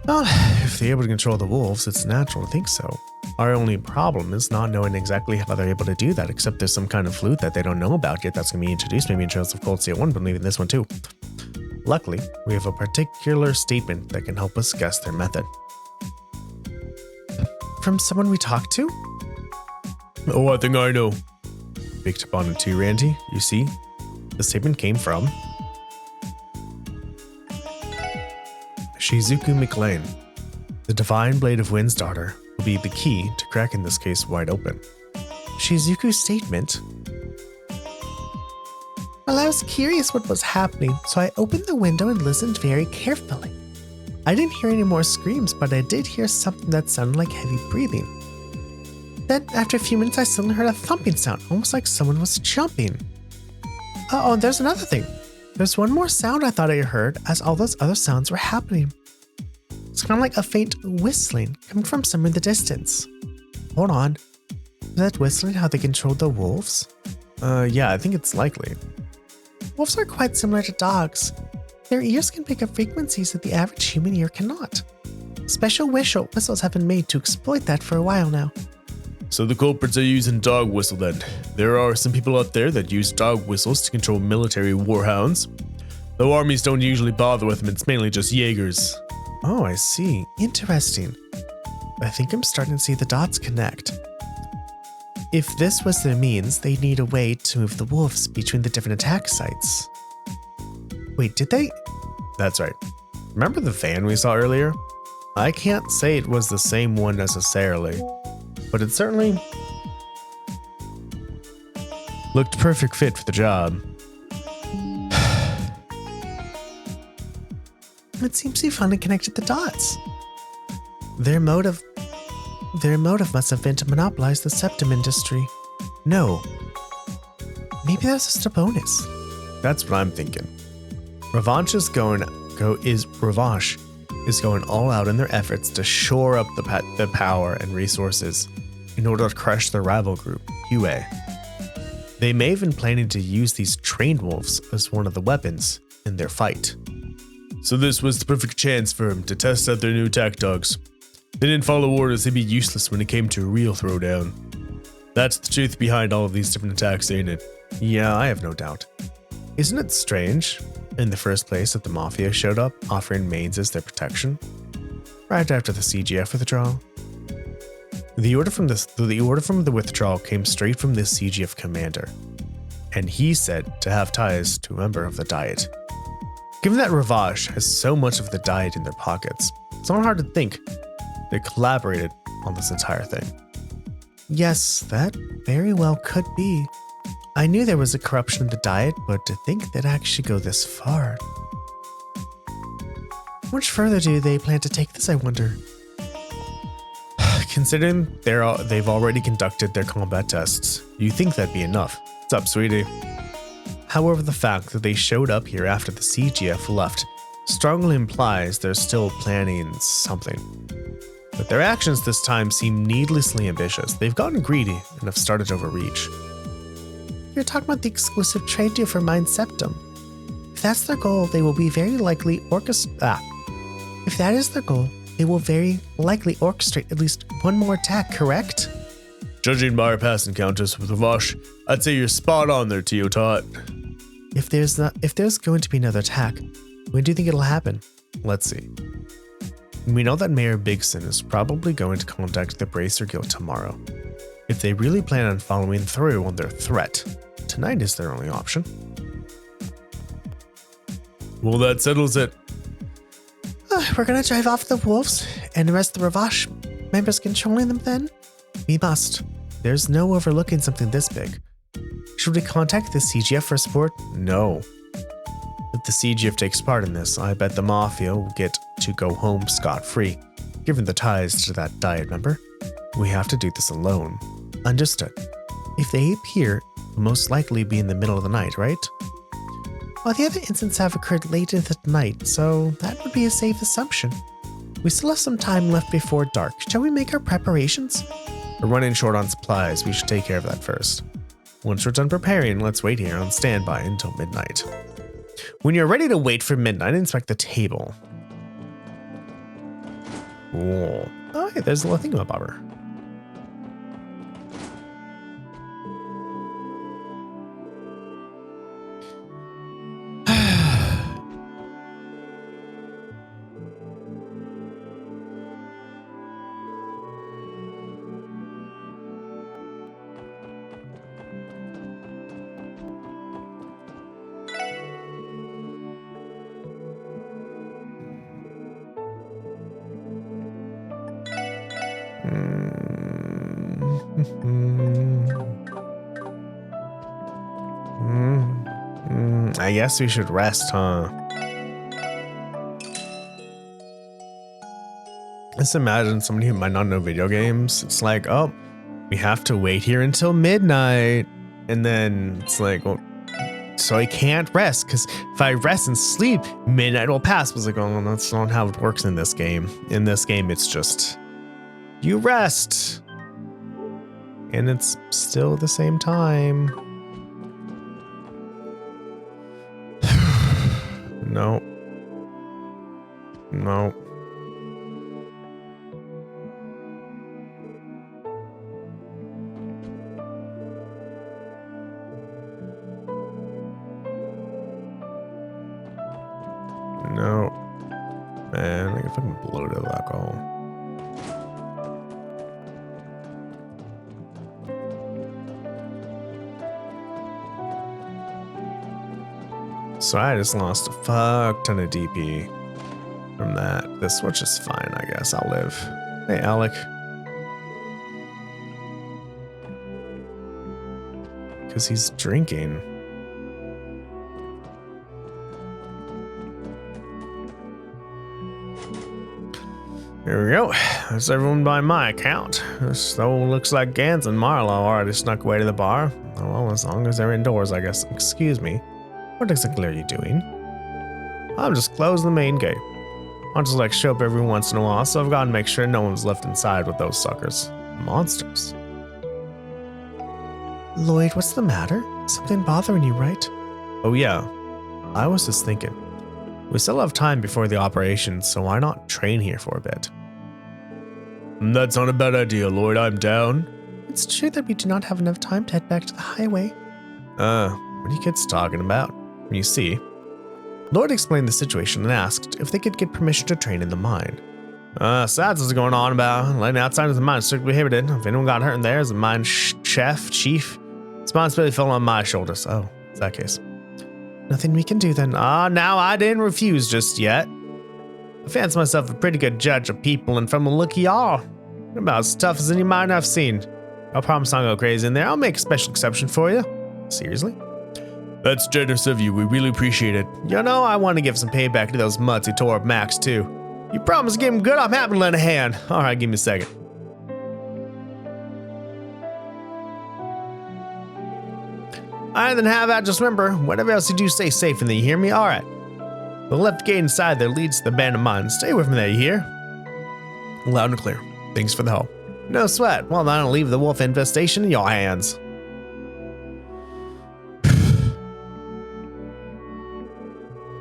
Well, if they're able to control the wolves, it's natural to think so. Our only problem is not knowing exactly how they're able to do that, except there's some kind of flute that they don't know about yet that's going to be introduced maybe in Trails of Cold Steel 1, but maybe in this one too. Luckily, we have a particular statement that can help us guess their method. From someone we talked to? Oh, I think I know. Picked up on it too, Randy. You see, the statement came from Shizuku McLean. The Divine Blade of Wind's daughter will be the key to cracking this case wide open. Shizuku's statement? Well, I was curious what was happening, so I opened the window and listened very carefully. I didn't hear any more screams, but I did hear something that sounded like heavy breathing. Then, after a few minutes, I suddenly heard a thumping sound, almost like someone was jumping. Oh, and there's another thing. There's one more sound I thought I heard as all those other sounds were happening. It's kind of like a faint whistling coming from somewhere in the distance. Hold on. Is that whistling how they controlled the wolves? Yeah, I think it's likely. Wolves are quite similar to dogs. Their ears can pick up frequencies that the average human ear cannot. Special whistles have been made to exploit that for a while now. So the culprits are using dog whistle then. There are some people out there that use dog whistles to control military warhounds. Though armies don't usually bother with them, it's mainly just Jaegers. Oh, I see. Interesting. I think I'm starting to see the dots connect. If this was their means, they'd need a way to move the wolves between the different attack sites. Wait, did they? That's right. Remember the van we saw earlier? I can't say it was the same one necessarily, but it certainly looked perfect fit for the job. It seems we finally connected the dots. Their motive must have been to monopolize the septum industry. No. Maybe that's just a bonus. That's what I'm thinking. Revanche is going all out in their efforts to shore up the power and resources in order to crush their rival group, UA. They may have been planning to use these trained wolves as one of the weapons in their fight. So this was the perfect chance for them to test out their new attack dogs. They didn't follow orders, they'd be useless when it came to a real throwdown. That's the truth behind all of these different attacks, ain't it? Yeah, I have no doubt. Isn't it strange, in the first place, that the Mafia showed up, offering maids as their protection? Right after the CGF withdrawal? The order from the withdrawal came straight from this CGF commander, and he said to have ties to a member of the Diet. Given that Ravage has so much of the Diet in their pockets, it's not hard to think they collaborated on this entire thing. Yes, that very well could be. I knew there was a corruption in the Diet, but to think they'd actually go this far. How much further do they plan to take this, I wonder? Considering they've already conducted their combat tests, you'd think that'd be enough. What's up, sweetie? However, the fact that they showed up here after the CGF left strongly implies they're still planning something. But their actions this time seem needlessly ambitious. They've gotten greedy and have started to overreach. You're talking about the exclusive trade deal for Mind Septum. If that's their goal, they will be very likely If that is their goal, they will very likely orchestrate at least one more attack, correct? Judging by our past encounters with Ravash, I'd say you're spot on there, Teotot. If there's going to be another attack, when do you think it'll happen? Let's see. We know that Mayor Bigson is probably going to contact the Bracer Guild tomorrow. If they really plan on following through on their threat, tonight is their only option. Well, that settles it. We're gonna drive off the wolves and arrest the Ravash members controlling them then? We must. There's no overlooking something this big. Should we contact the CGF for support? No. If the CGF takes part in this, I bet the Mafia will get to go home scot-free. Given the ties to that Diet member, we have to do this alone. Understood. If they appear, they'll most likely be in the middle of the night, right? Well, the other incidents have occurred late into the night, so that would be a safe assumption. We still have some time left before dark. Shall we make our preparations? We're running short on supplies. We should take care of that first. Once we're done preparing, let's wait here on standby until midnight. When you're ready to wait for midnight, inspect the table. Cool. Oh, hey, there's a little thingamabobber. I guess we should rest, huh? Just imagine somebody who might not know video games. It's like, oh, we have to wait here until midnight. And then it's like, well, so I can't rest because if I rest and sleep, midnight will pass. I was like, oh, well, that's not how it works in this game. In this game, it's just you rest. And it's still the same time. No. No. No. Man, I get fucking bloated with alcohol. So I just lost a fuck ton of DP from that. This switch is fine, I guess. I'll live. Hey, Alec. Because he's drinking. Here we go. That's everyone by my account. This though looks like Gans and Marlowe already snuck away to the bar. Oh, well, as long as they're indoors, I guess. Excuse me. What exactly are you doing? I'm just closing the main gate. I'll just like show up every once in a while, so I've got to make sure no one's left inside with those suckers. Monsters. Lloyd, what's the matter? Something bothering you, right? Oh yeah, I was just thinking. We still have time before the operation, so why not train here for a bit? That's not a bad idea, Lloyd. I'm down. It's true that we do not have enough time to head back to the highway. What are you kids talking about? You see, Lloyd explained the situation and asked if they could get permission to train in the mine. So that's what's going on about letting outsiders of the mine strictly prohibited. If anyone got hurt in there as a mine chief, responsibility fell on my shoulders. Oh, it's that case. Nothing we can do then. Now I didn't refuse just yet. I fancy myself a pretty good judge of people, and from the look of y'all, I'm about as tough as any mine I've seen. I promise I'll go crazy in there. I'll make a special exception for you. Seriously? That's generous of you. We really appreciate it. You know, I want to give some payback to those mutts who tore up Max, too. You promised to give him good. I'm happy to lend a hand. All right, give me a second. Other than have that, just remember, whatever else you do, stay safe in there. You hear me? All right. The left gate inside there leads to the abandoned mine. Stay with me there, you hear? Loud and clear. Thanks for the help. No sweat. Well, then I'll leave the wolf infestation in your hands.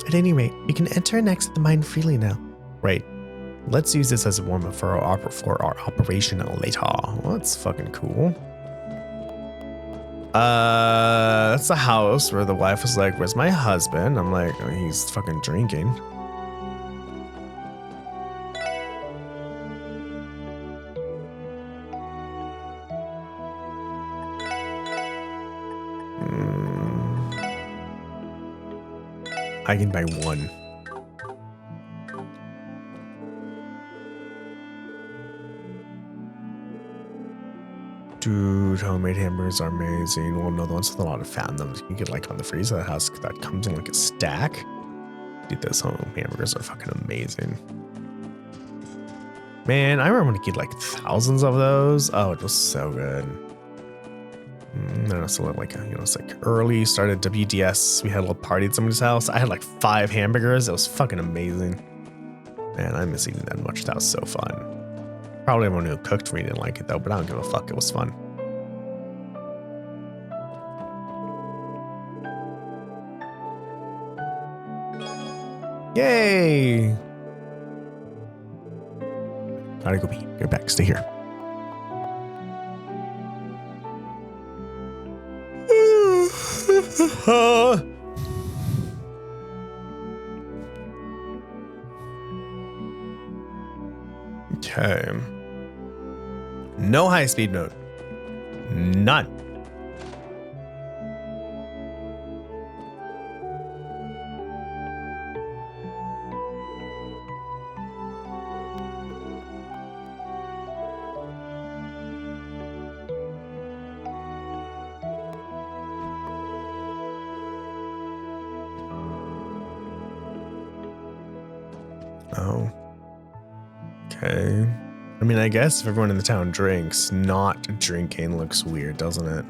At any rate, we can enter and exit the mine freely now. Right. Let's use this as a warm-up for our operation later. Well, that's fucking cool. That's the house where the wife was like, where's my husband? I'm like, oh, he's fucking drinking. I can buy one. Dude, homemade hamburgers are amazing. Well, no, the ones with a lot of fat in them. You get like on the freezer that has that comes in like a stack. Dude, those home hamburgers are fucking amazing. Man, I remember when you get like thousands of those. Oh, it was so good. And then also like, it's like early, started WDS. We had a little party at somebody's house. I had like 5 hamburgers. It was fucking amazing. Man, I miss eating that much. That was so fun. Probably everyone who cooked for me didn't like it though, but I don't give a fuck. It was fun. Yay! Gotta go pee. You're back. Stay here. Okay. No high speed mode. None. Oh. Okay. I mean, I guess if everyone in the town drinks, not drinking looks weird, doesn't it?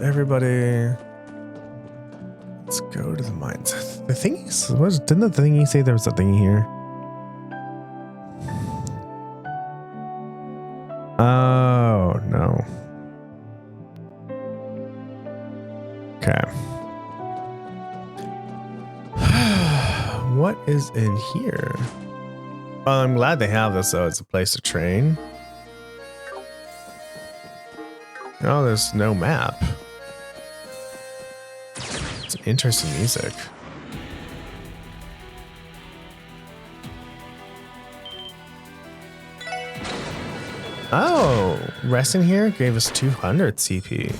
Everybody, let's go to the mines. The thingies? Didn't the thingy say there was a thingy here? Oh, no. Okay. What is in here? Well, I'm glad they have this, though. It's a place to train. Oh, there's no map. It's interesting music. Oh, resting here gave us 200 CP.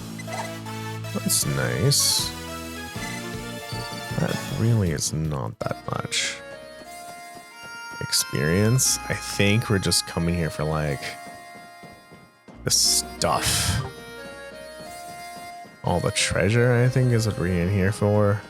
That's nice. That really is not that much. Experience. I think we're just coming here for like the stuff. All the treasure, I think, is what we're in here for.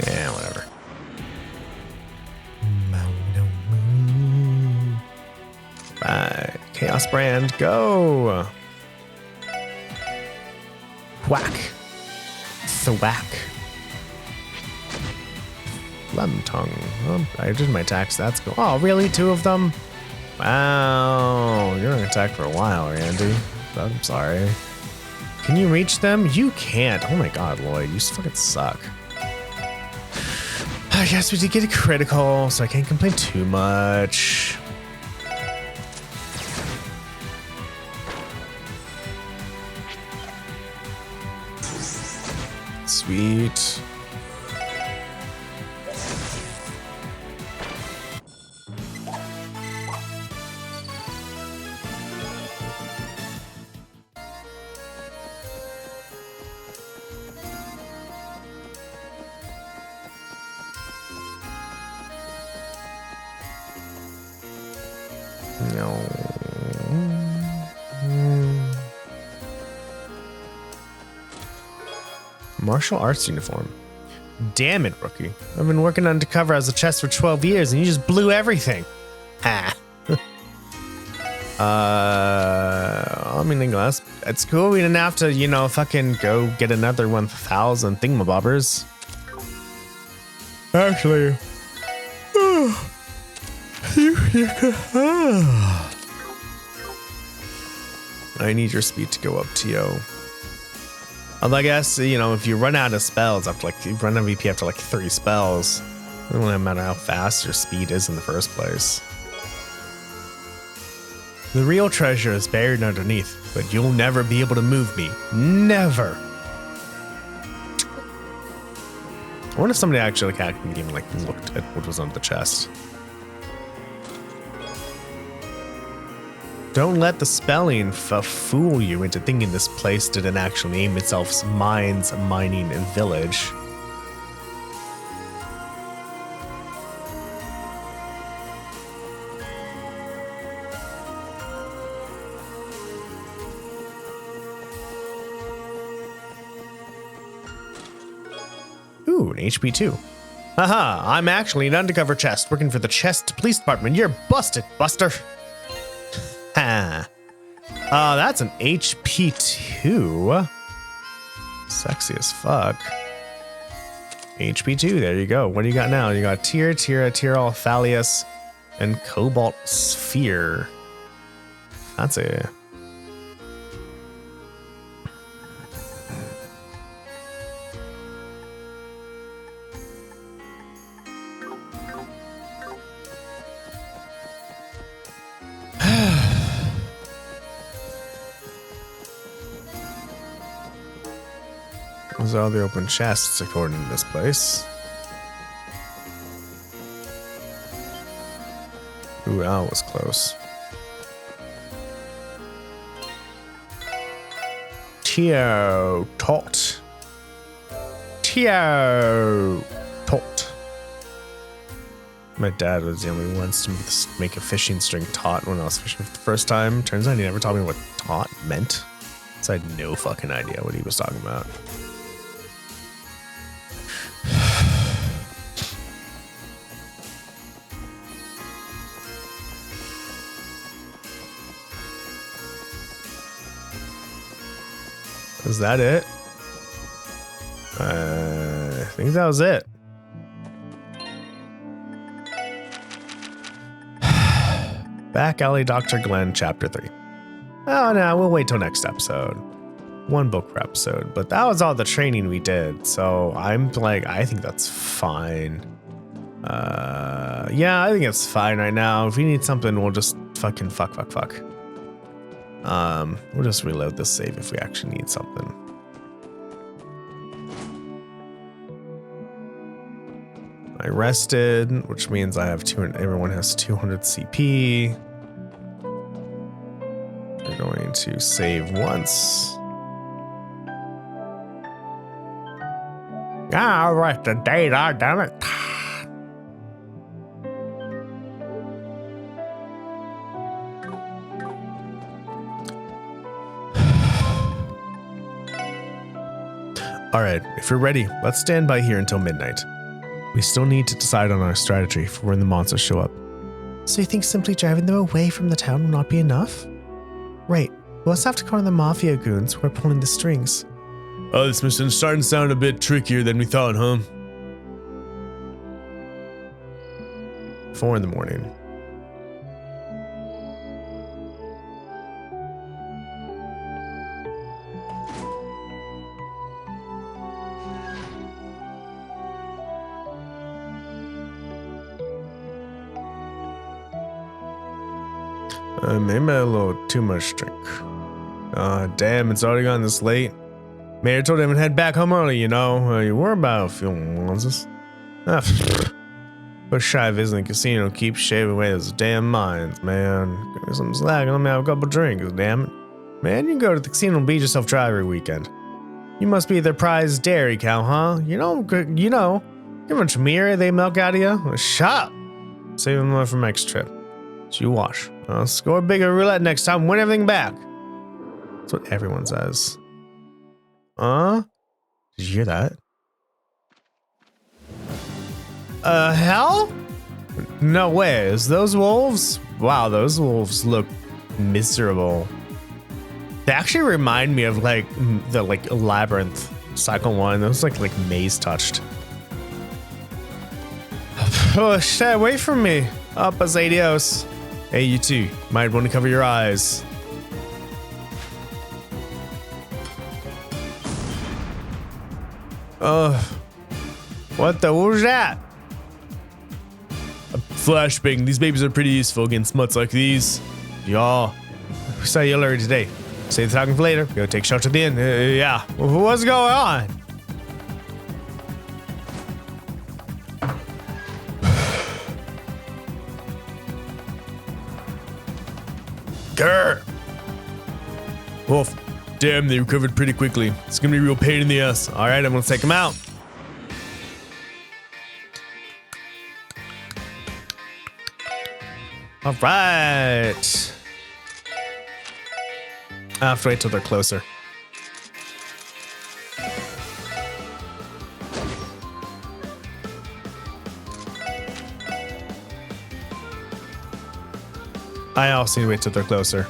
Yeah, whatever. Right. Chaos Brand, go! Whack. Thwack. Lemon tongue. Oh, I did my attacks. That's cool. Oh, really? 2 of them? Wow. You're on attack for a while, Randy. I'm sorry. Can you reach them? You can't. Oh my god, Lloyd. You fucking suck. I guess we did get a critical, so I can't complain too much. Sweet. No. Martial arts uniform. Damn it, rookie. I've been working undercover as a chest for 12 years and you just blew everything. Ha. I mean, it's cool. We didn't have to, fucking go get another 1,000 thingamabobbers. Actually, I need your speed to go up, T.O. Although I guess, if you run out of spells after you run out of VP after 3 spells, it doesn't matter how fast your speed is in the first place. The real treasure is buried underneath, but you'll never be able to move me. Never. wonder if somebody actually like hacked the game and like looked at what was on the chest. Don't let the spelling fool you into thinking this place didn't actually name itself Mines Mining Village. Ooh, an HP 2. Haha, I'm actually an undercover chest working for the Chest Police Department. You're busted, Buster. Ha. That's an HP 2. Sexy as fuck. HP 2, there you go. What do you got now? You got Tier, Tyrol, Thalius, and Cobalt Sphere. That's a... Those are all the open chests according to this place. Ooh, that was close. Tio tot. Tio tot. My dad was the only one to make a fishing string taut when I was fishing for the first time. Turns out he never taught me what taut meant. So I had no fucking idea what he was talking about. Is that it? I think that was it. Back Alley Dr. Glenn, Chapter 3. Oh, no, we'll wait till next episode. One book per episode. But that was all the training we did. So I'm like, I think that's fine. Yeah, I think it's fine right now. If we need something, we'll just fucking fuck. We'll just reload this save if we actually need something. I rested, which means I have 200. Everyone has 200 CP. We're going to save once. All right, the data, damn it. All right, if you're ready, let's stand by here until midnight. We still need to decide on our strategy for when the monsters show up. So you think simply driving them away from the town will not be enough? Right, we'll also have to corner the mafia goons who are pulling the strings. Oh, this mission's starting to sound a bit trickier than we thought, huh? 4 in the morning. Maybe a little too much drink. Damn, it's already gone this late. Mayor told him to head back home early, you know. You were about a few months. But shy visiting casino, keep shaving away those damn mines, man. Give me some slack and let me have a couple drinks, damn it. Man, you can go to the casino and beat yourself dry every weekend. You must be their prize dairy cow, huh? You know, how much mirror they milk out of you? Shut up. Save them more for next trip. So you wash. I'll score bigger roulette next time, win everything back. That's what everyone says. Did you hear that? Hell? No way. Is those wolves? Wow, those wolves look miserable. They actually remind me of like the Labyrinth Cycle 1. Those like maze touched. Oh, stay away from me. Papas adios. Hey, you two. Might want to cover your eyes. What was that? A flashbang. These babies are pretty useful against mutts like these. Y'all. Cellular today. Say the talking for later. Go take shots at the end. Yeah. What's going on? Oh, damn, they recovered pretty quickly. It's gonna be a real pain in the ass. All right, I'm gonna take them out. All right. I have to wait till they're closer. I also need to wait till they're closer.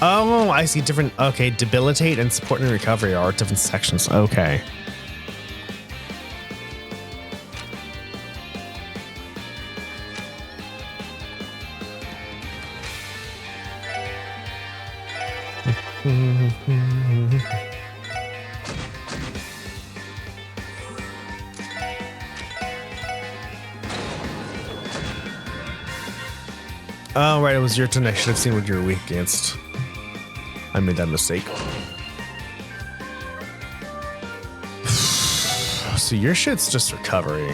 Oh, I see different. Okay, debilitate and support and recovery are different sections. Okay. Oh, right, it was your turn. I should have seen what you were weak against. I made that mistake. So your shit's just recovery.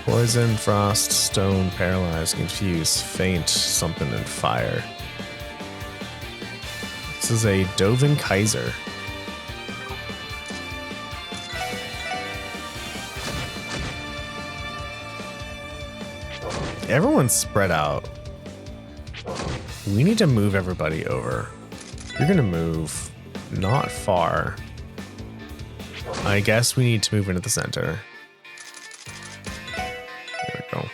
Poison, frost, stone, paralyze, confuse, faint, something, and fire. This is a Dovin Kaiser. Everyone's spread out. We need to move everybody over. You're gonna move not far. I guess we need to move into the center. There we go.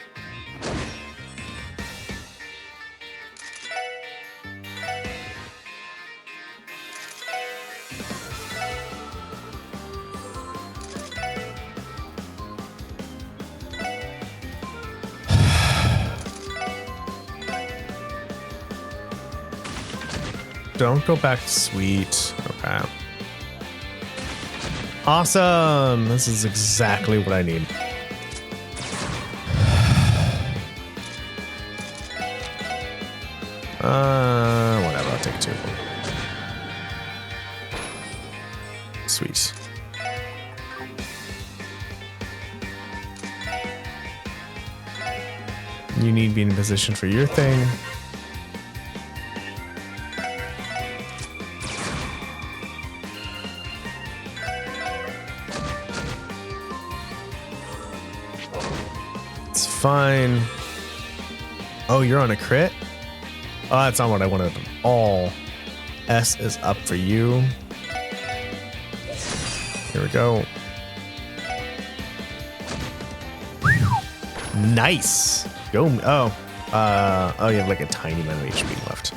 Don't go back to sweet. Okay. Awesome. This is exactly what I need. Whatever. I'll take two. Sweet. You need to be in position for your thing. Fine. Oh, you're on a crit? Oh, that's not what I wanted at all. S is up for you. Here we go. Nice. Go. Oh, you have like a tiny amount of HP left.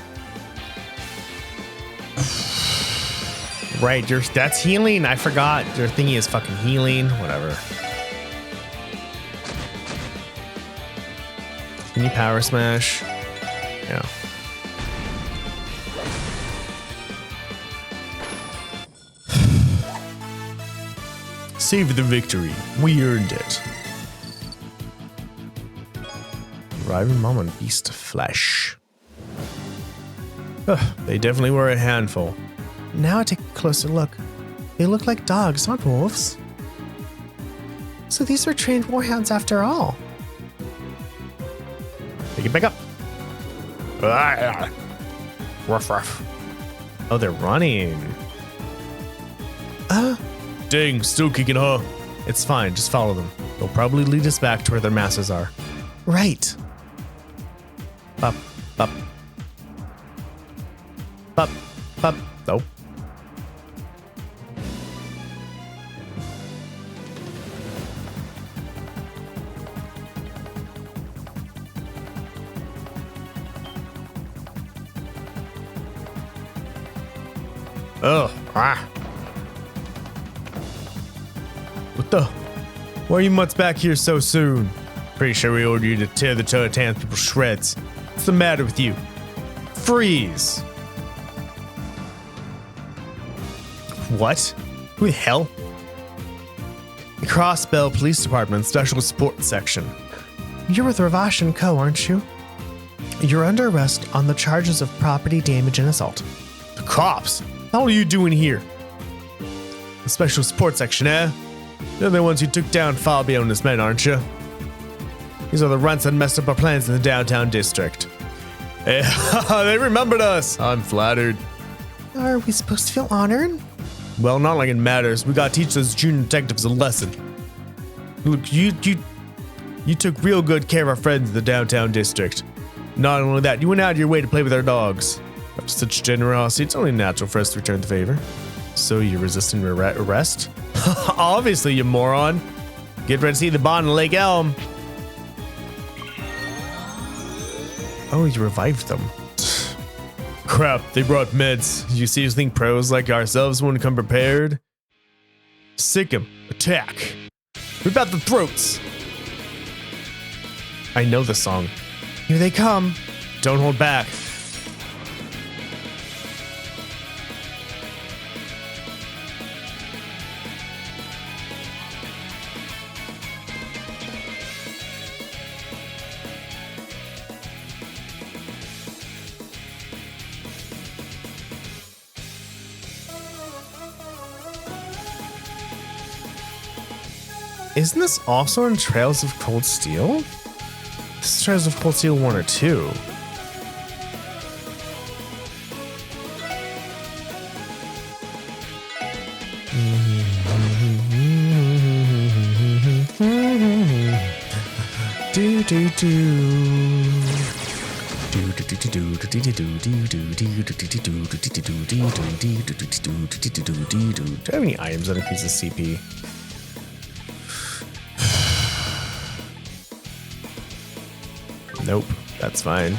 Right, that's healing. I forgot your thingy is fucking healing. Whatever. Can you power smash? Yeah. Save the victory. We earned it. Riving Mom on Beast Flesh. They definitely were a handful. Now I take a closer look. They look like dogs, not wolves. So these were trained warhounds after all. Pick it back up. Ruff, ruff. Oh, they're running. Dang, still kicking, huh? It's fine, just follow them. They'll probably lead us back to where their masters are. Right. Up, up. Up, up. Nope. Ugh. Ah. What the? Why are you mutts back here so soon? Pretty sure we ordered you to tear the Totan people shreds. What's the matter with you? Freeze. What? Who the hell? Crossbell Police Department Special Sports Section. You're with Ravash & Co., aren't you? You're under arrest on the charges of property damage and assault. The cops? How are you doing here? The Special Sports Section, eh? They're the ones who took down Fabio and his men, aren't you? These are the runts that messed up our plans in the downtown district. Hey, they remembered us. I'm flattered. Are we supposed to feel honored? Well, not like it matters. We gotta teach those junior detectives a lesson. Look, you took real good care of our friends in the downtown district. Not only that, you went out of your way to play with our dogs. After such generosity, it's only natural for us to return the favor. So you're resisting arrest? Obviously, you moron. Get ready to see the bond in Lake Elm. Oh, you revived them. Crap, they brought meds. You seriously think pros like ourselves wouldn't come prepared? Sick 'em. Attack. Rip out the throats. I know the song. Here they come. Don't hold back. Isn't this also in Trails of Cold Steel? This is Trails of Cold Steel 1 or 2. Do I have any items that increase the CP? Nope, that's fine.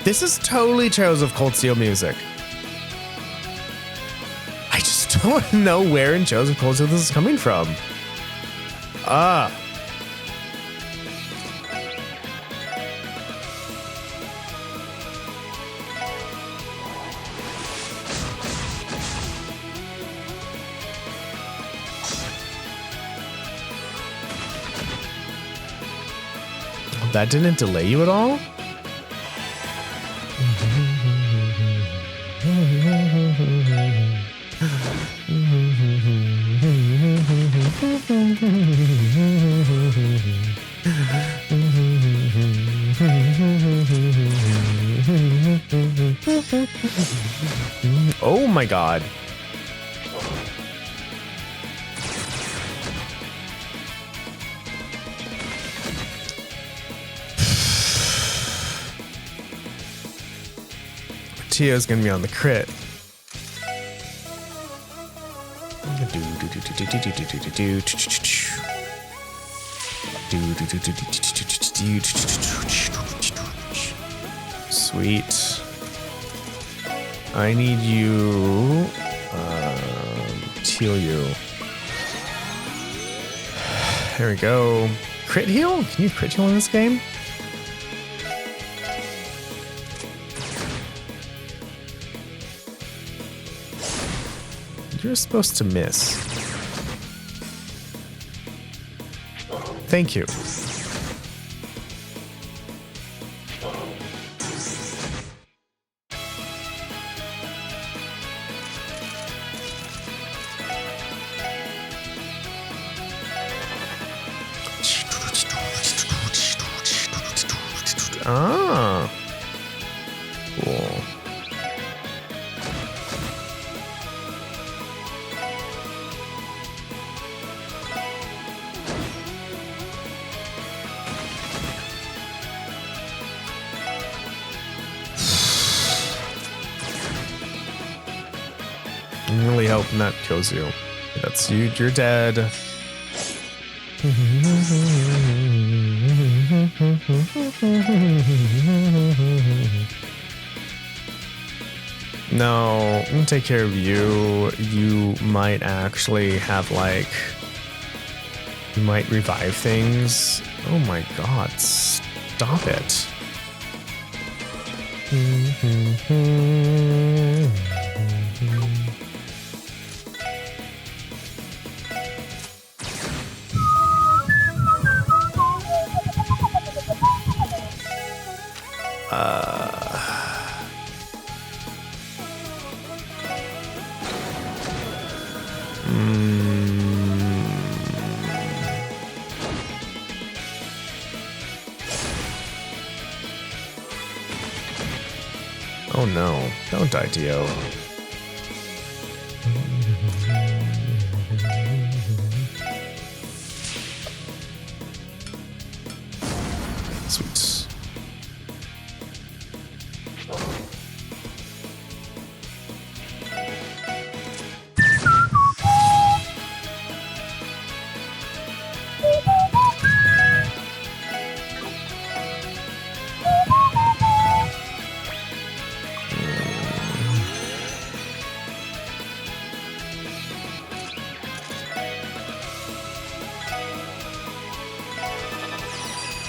This is totally Trails of Cold Steel music. I just don't know where in Trails of Cold Steel this is coming from. Ah. That didn't delay you at all? Oh my god. Tio's gonna be on the crit. Sweet. I need you. Heal you. There we go. Crit heal? Can you crit heal in this game? You're supposed to miss. Thank you. Ah. Cool. I'm really hoping that kills you. That's you. You're dead. No, I'm gonna take care of you. You might actually have like... You might revive things. Oh my god, stop it. Oh no, don't die, Tio. Sweet.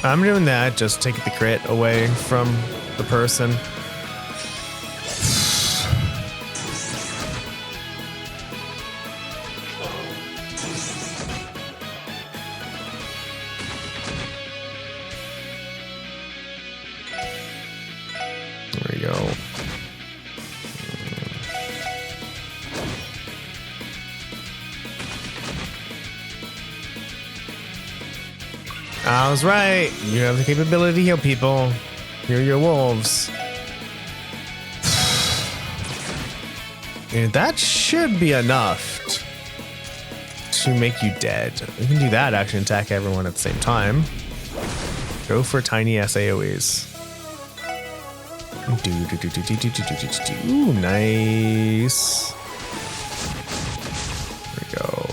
I'm doing that, just take the crit away from the person. There we go. I was right. You have the capability to heal people. You're your wolves. And that should be enough to make you dead. We can do that, actually attack everyone at the same time. Go for tiny ass AoEs. Ooh, nice. There we go.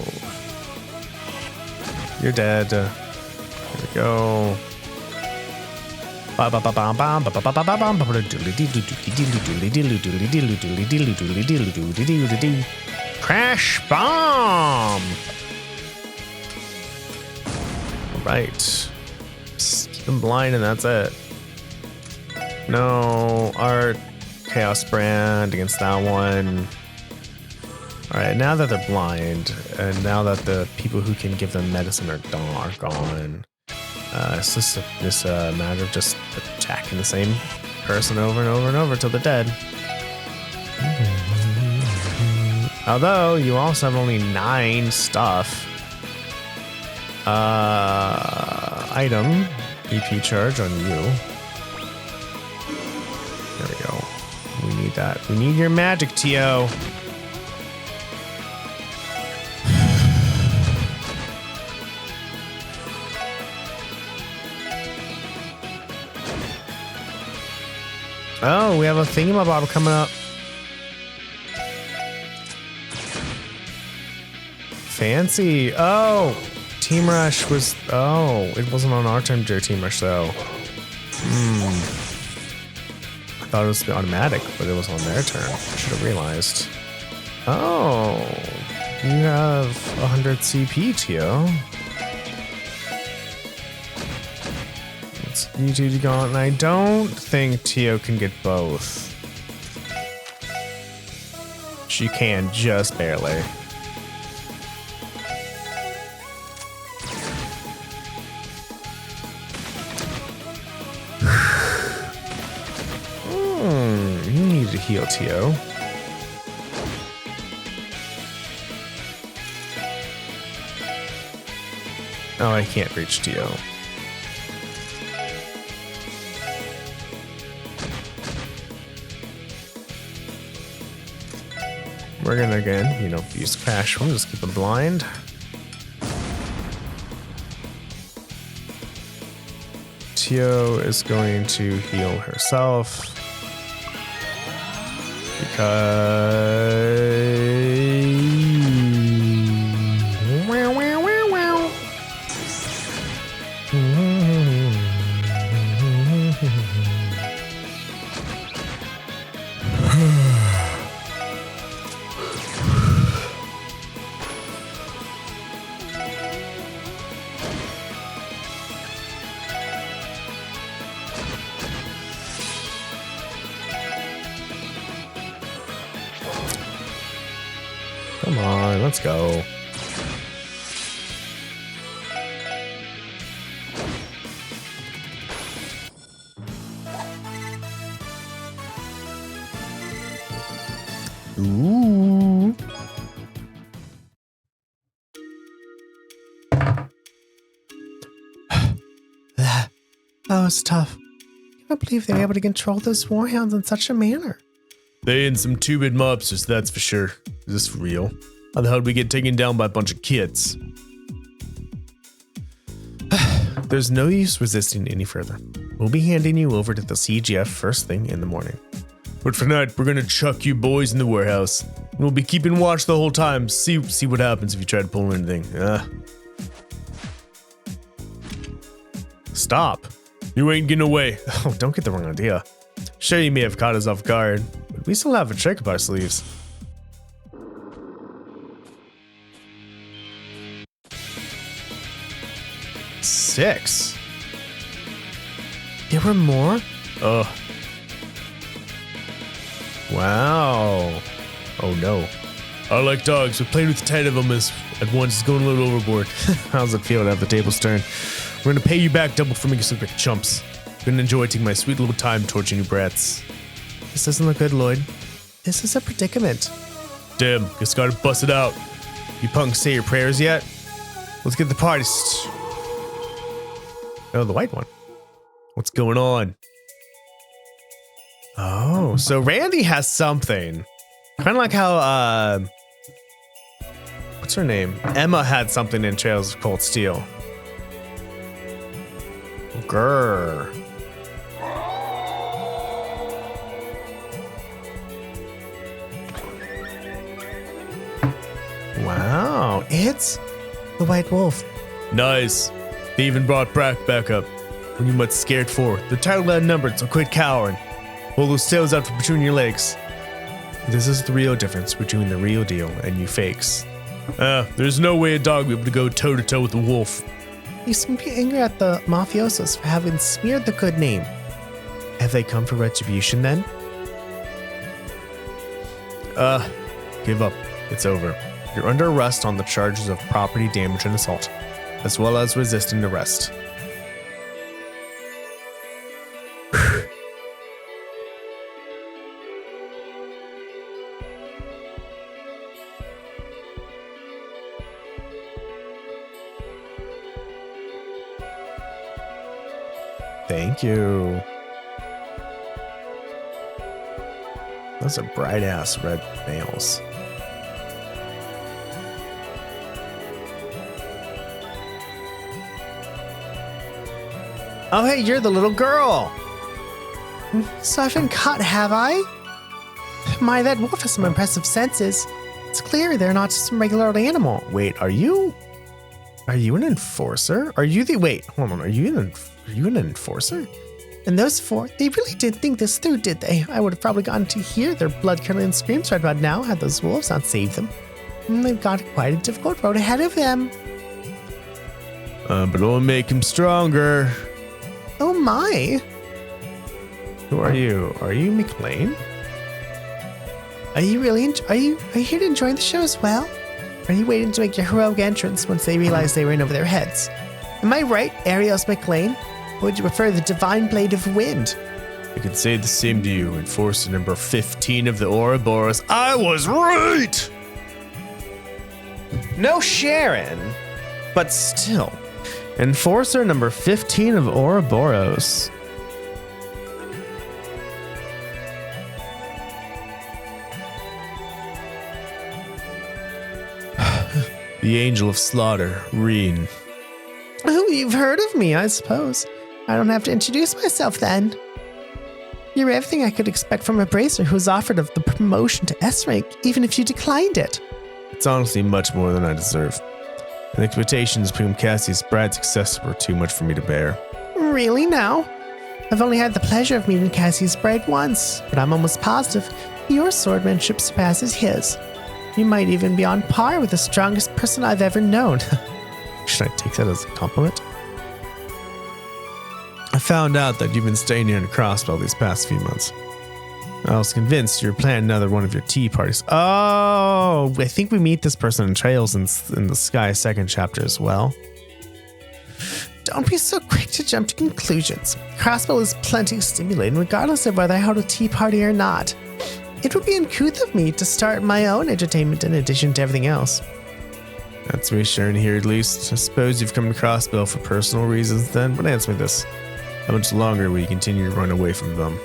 You're dead. There we go. Crash bomb. All right. Just keep them blind and that's it. No, Art, Chaos Brand against that one. All right, now that they're blind, and now that the people who can give them medicine are gone, it's just this matter of just attacking the same person over and over and over till they're dead. Although you also have only 9 stuff. Item, EP charge on you. There we go. We need that. We need your magic, Tio. Oh, we have a thingamabob coming up. Fancy. Oh, Team Rush was... Oh, it wasn't on our turn to Team Rush, though. I thought it was automatic, but it was on their turn. I should have realized. Oh, you have 100 CP, Tio. You two gone, and I don't think Tio can get both. She can, just barely. You need to heal, Tio. Oh, I can't reach Tio. We're gonna again, use Crash. We'll just keep them blind. Tio is going to heal herself because Come on, let's go. Ooh. That was tough. I can't believe they were able to control those warhounds in such a manner. They ain't some two-bit mobsters, that's for sure. Is this real? How the hell did we get taken down by a bunch of kids? There's no use resisting any further. We'll be handing you over to the CGF first thing in the morning. But for tonight, we're gonna chuck you boys in the warehouse. We'll be keeping watch the whole time. See what happens if you try to pull anything. Stop. You ain't getting away. Oh, don't get the wrong idea. Sure, you may have caught us off guard. But we still have a trick up our sleeves. Six. There were more? Ugh. Wow. Oh no. I like dogs, but playing with 10 of them at once is going a little overboard. How's it feel to have the tables turned? We're gonna pay you back double for making us look like chumps. Gonna enjoy taking my sweet little time torturing you brats. This doesn't look good, Lloyd. This is a predicament. Damn, guess gotta bust it out. You punks say your prayers yet? Let's get the party. Oh, the white one. What's going on? Oh, so Randy has something. Kind of like how, what's her name? Emma had something in Trails of Cold Steel. Grrr. Wow, it's the White Wolf. Nice. They even brought Brack back up. What are you much scared for? They're tired outnumbered, so quit cowering. Hold those tails out from between your legs. This is the real difference between the real deal and you fakes. There's no way a dog will be able to go toe-to-toe with a wolf. You seem to be angry at the mafiosos for having smeared the good name. Have they come for retribution then? Give up. It's over. You're under arrest on the charges of property damage and assault, as well as resisting arrest. Thank you. Those are bright ass red nails. Oh, hey, you're the little girl. So I've been caught, have I? My, that wolf has some impressive senses. It's clear they're not just some regular old animal. Wait, are you an enforcer? Are you the, wait, hold on, are you an enforcer? And those four, they really didn't think this through, did they? I would have probably gotten to hear their blood-curdling screams right about now had those wolves not saved them. And they've got quite a difficult road ahead of them. But it'll make him stronger. Oh my. Who are you? Are you McLean? Are you really, are you here to enjoy the show as well? Are you waiting to make your heroic entrance once they realize they were in over their heads? Am I right, Arios McLean? Or would you prefer the divine blade of wind? I could say the same to you, Enforcer number 15 of the Ouroboros. I was right! No Sharon, but still. Enforcer number 15 of Ouroboros. The Angel of Slaughter, Reen. Oh, you've heard of me, I suppose. I don't have to introduce myself then. You're everything I could expect from a bracer who's offered of the promotion to S-rank, even if you declined it. It's honestly much more than I deserve. The expectations between Cassie's bride's success were too much for me to bear. Really now? I've only had the pleasure of meeting Cassie's bride once, but I'm almost positive your swordmanship surpasses his. You might even be on par with the strongest person I've ever known. Should I take that as a compliment? I found out that you've been staying near the crossbow these past few months. I was convinced you were planning another one of your tea parties. Oh, I think we meet this person in Trails in the Sky second chapter as well. Don't be so quick to jump to conclusions. Crossbow is plenty stimulating regardless of whether I hold a tea party or not. It would be uncouth of me to start my own entertainment in addition to everything else. That's reassuring to hear at least. I suppose you've come to Crossbow for personal reasons then, but answer me this. How much longer will you continue to run away from them?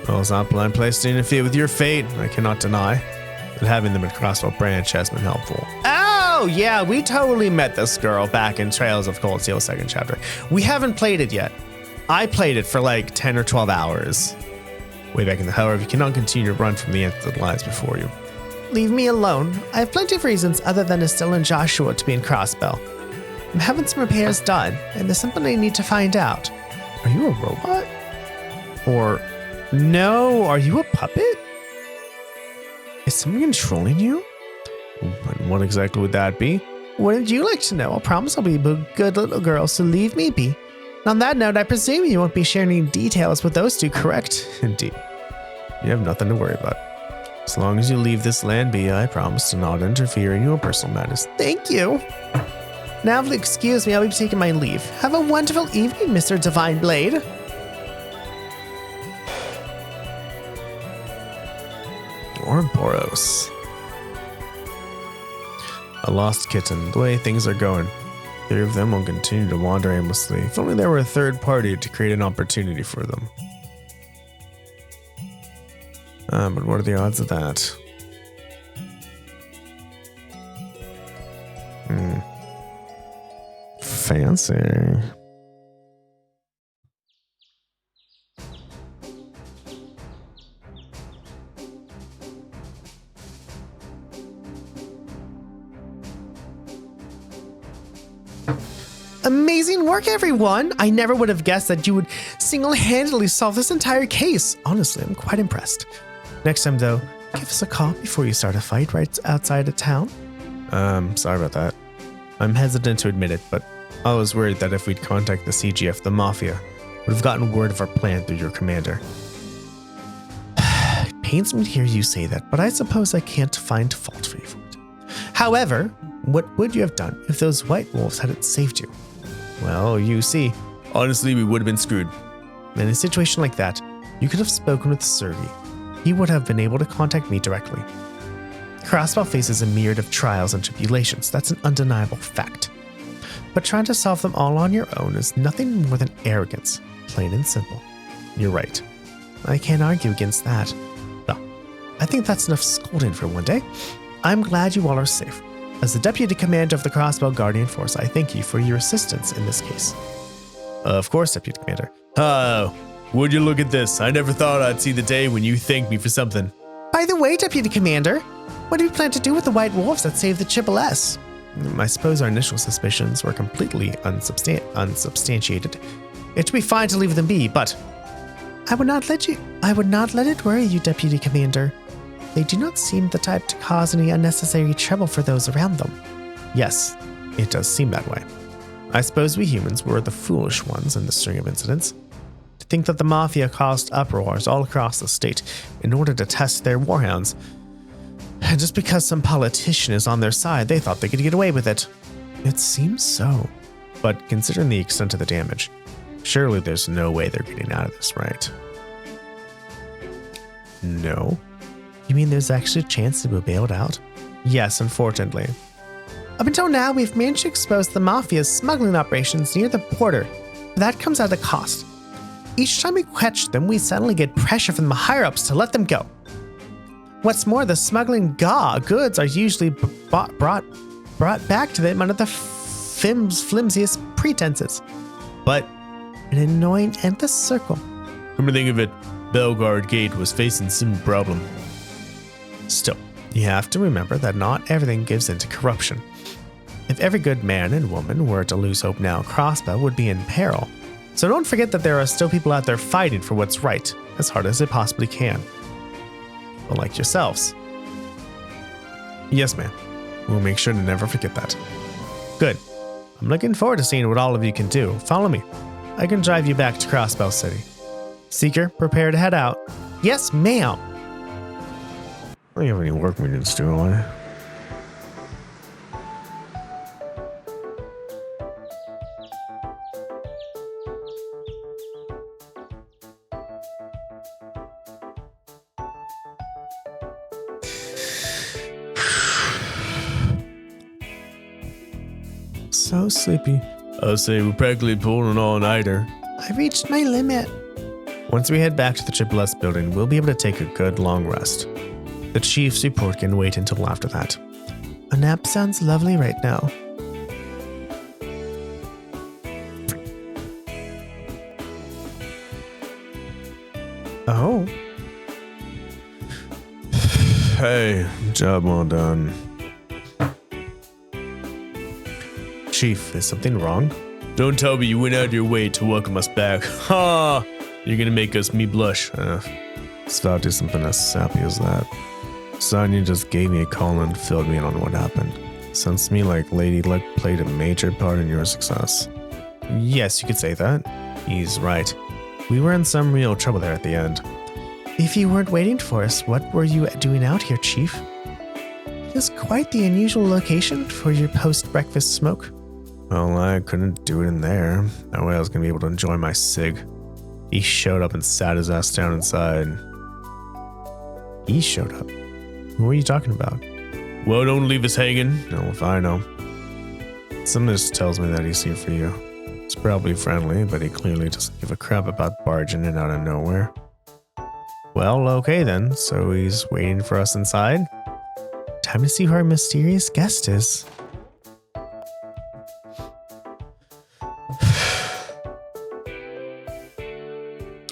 Well, it's not a blind place to interfere with your fate. I cannot deny that having them at Crossbow Branch has been helpful. Oh, yeah, we totally met this girl back in Trails of Cold Steel second chapter. We haven't played it yet. I played it for like 10 or 12 hours. Way back in the however, you cannot continue to run from the end that lies before you. Leave me alone. I have plenty of reasons other than Estelle and Joshua to be in Crossbow. I'm having some repairs done, and there's something I need to find out. Are you a robot? Or, no, are you a puppet? Is someone controlling you? And what exactly would that be? Wouldn't you like to know? I promise I'll be a good little girl, so leave me be. And on that note, I presume you won't be sharing any details with those two, correct? Indeed. You have nothing to worry about. As long as you leave this land be, I promise to not interfere in your personal matters. Thank you. Now, if you'll excuse me, I'll be taking my leave. Have a wonderful evening, Mr. Divine Blade. Ouroboros. A lost kitten. The way things are going, 3 of them will continue to wander aimlessly. If only there were a third party to create an opportunity for them. But what are the odds of that? Fancy. Amazing work, everyone! I never would have guessed that you would single-handedly solve this entire case. Honestly, I'm quite impressed. Next time, though, give us a call before you start a fight right outside of town. Sorry about that. I'm hesitant to admit it, but I was worried that if we'd contact the CGF, the Mafia would have gotten word of our plan through your commander. It pains me to hear you say that, but I suppose I can't find fault for you for it. However, what would you have done if those white wolves hadn't saved you? Well, you see, honestly, we would have been screwed. In a situation like that, you could have spoken with Sergei. He would have been able to contact me directly. Crossbow faces a myriad of trials and tribulations. That's an undeniable fact. But trying to solve them all on your own is nothing more than arrogance, plain and simple. You're right. I can't argue against that. Well, I think that's enough scolding for one day. I'm glad you all are safe. As the Deputy Commander of the Crossbow Guardian Force, I thank you for your assistance in this case. Of course, Deputy Commander. Oh, would you look at this? I never thought I'd see the day when you thanked me for something. By the way, Deputy Commander, what do you plan to do with the white wolves that saved the Triple S? I suppose our initial suspicions were completely unsubstantiated. It would be fine to leave them be, but I would not let it worry you, Deputy Commander. They do not seem the type to cause any unnecessary trouble for those around them. Yes, it does seem that way. I suppose we humans were the foolish ones in the string of incidents. To think that the Mafia caused uproars all across the state in order to test their warhounds. And just because some politician is on their side, they thought they could get away with it. It seems so. But considering the extent of the damage, surely there's no way they're getting out of this, right? No? You mean there's actually a chance they will be bailed out? Yes, unfortunately. Up until now, we've managed to expose the Mafia's smuggling operations near the border, but that comes at a cost. Each time we catch them, we suddenly get pressure from the higher-ups to let them go. What's more, the smuggling goods are usually brought back to them under the flimsiest pretenses. But an annoying endless circle. Come to think of it, Belgard Gate was facing some problem. Still, you have to remember that not everything gives in to corruption. If every good man and woman were to lose hope now, Crossbow would be in peril. So don't forget that there are still people out there fighting for what's right, as hard as they possibly can. Well, like yourselves. Yes, ma'am. We'll make sure to never forget that. Good. I'm looking forward to seeing what all of you can do. Follow me. I can drive you back to Crossbow City. Seeker, prepare to head out. Yes, ma'am. I don't have any work meetings, do I? So sleepy. I'll say we're practically pulling an all-nighter. I reached my limit. Once we head back to the Triple S building, we'll be able to take a good long rest. The chief's report can wait until after that. A nap sounds lovely right now. Oh. Hey, job well done. Chief, is something wrong? Don't tell me you went out of your way to welcome us back. Ha! You're gonna make me blush. It's about to do something as sappy as that. Sonya just gave me a call and filled me in on what happened. Sounds to me like Lady Luck played a major part in your success. Yes, you could say that. He's right. We were in some real trouble there at the end. If you weren't waiting for us, what were you doing out here, Chief? It is quite the unusual location for your post-breakfast smoke. Well, I couldn't do it in there. That way I was gonna be able to enjoy my cig. He showed up and sat his ass down inside. He showed up? What are you talking about? Well, don't leave us hanging. No, if I know. Something just tells me that he's here for you. It's probably friendly, but he clearly doesn't give a crap about barging in out of nowhere. Well, okay then. So he's waiting for us inside? Time to see who our mysterious guest is.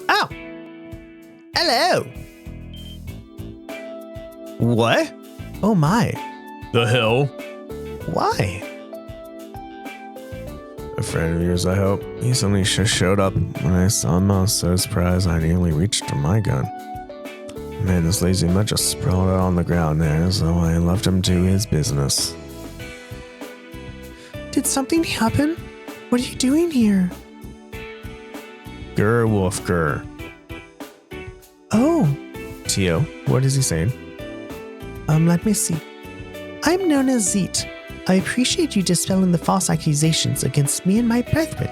Oh! Hello! What? Oh my. The hell? Why? A friend of yours, I hope. He suddenly just showed up. When I saw him, I was so surprised I nearly reached for my gun. Man, this lazy mutt just sprawled out on the ground there, so I left him to his business. Did something happen? What are you doing here? Grr, wolf, grr. Oh, Tio, what is he saying? let me see. I'm known as Zeet. I appreciate you dispelling the false accusations against me and my brethren,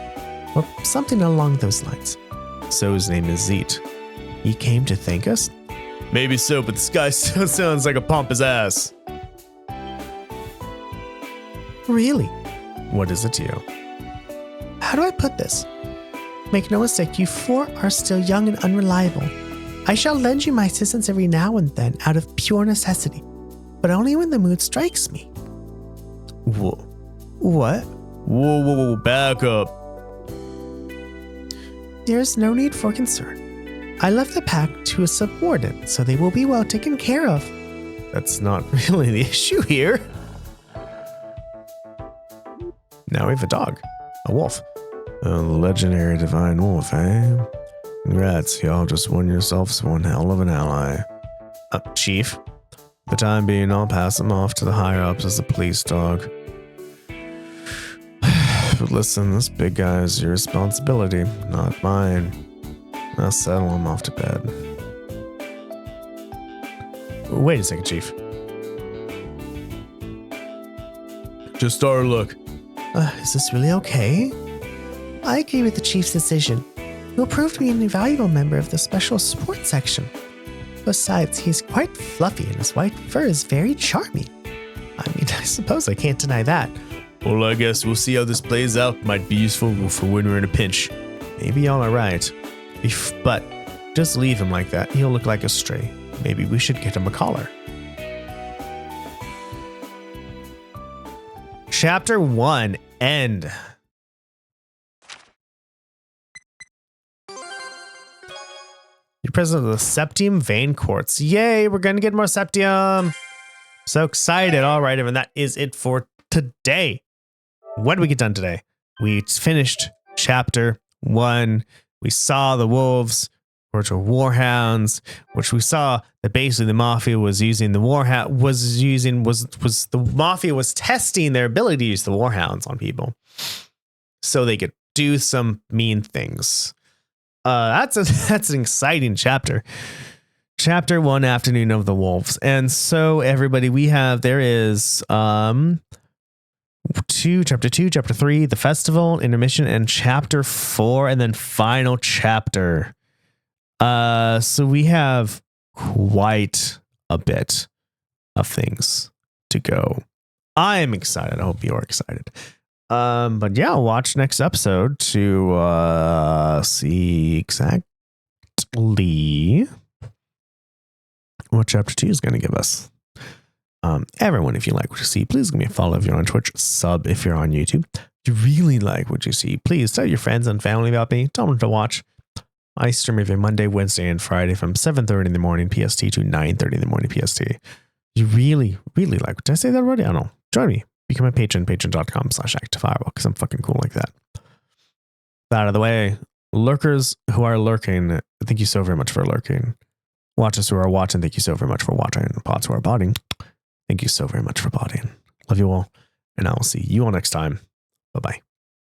or something along those lines. So his name is Zeet. He came to thank us? Maybe so, but this guy still sounds like a pompous ass. Really? What is it, Tio? How do I put this? Make no mistake, you four are still young and unreliable. I shall lend you my assistance every now and then out of pure necessity, but only when the mood strikes me. Whoa. What? Whoa, back up. There's no need for concern. I left the pack to a subordinate, so they will be well taken care of. That's not really the issue here. Now we have a dog. A wolf. A legendary divine wolf, eh? Congrats, y'all just won yourselves one hell of an ally. Chief? For the time being, I'll pass him off to the higher-ups as a police dog. But listen, this big guy is your responsibility, not mine. I'll settle him off to bed. Wait a second, Chief. Just our look. Is this really okay? I agree with the Chief's decision. He'll prove to be an invaluable member of the special sports section. Besides, he's quite fluffy and his white fur is very charming. I mean, I suppose I can't deny that. Well, I guess we'll see how this plays out. Might be useful for when we're in a pinch. Maybe y'all are right. But just leave him like that. He'll look like a stray. Maybe we should get him a collar. Chapter 1, End. You're president of the Septium Vein Quartz. Yay, we're going to get more Septium. So excited. All right, everyone, that is it for today. What did we get done today? We finished chapter 1. We saw the wolves, which were warhounds, which we saw that basically the mafia was using the the mafia was testing their ability to use the warhounds on people so they could do some mean things. That's an exciting chapter. Chapter 1, Afternoon of the Wolves. And so everybody, there is chapter 2, chapter 3, the festival, intermission, and chapter 4, and then final chapter. So we have quite a bit of things to go. I am excited. I hope you're excited. But yeah, watch next episode to see exactly what chapter 2 is going to give us. Everyone, if you like what you see, please give me a follow if you're on Twitch, sub if you're on YouTube. If you really like what you see, please tell your friends and family about me. Tell them to watch. I stream every Monday, Wednesday, and Friday from 7:30 in the morning PST to 9:30 in the morning PST. You really, really like. Did I say that already? I don't know. Join me. Become a patron, patreon.com/activefireball, because I'm fucking cool like that. Out of the way, lurkers who are lurking, thank you so very much for lurking. Watchers who are watching, thank you so very much for watching. Bots who are botting, thank you so very much for botting. Love you all, and I will see you all next time. Bye-bye.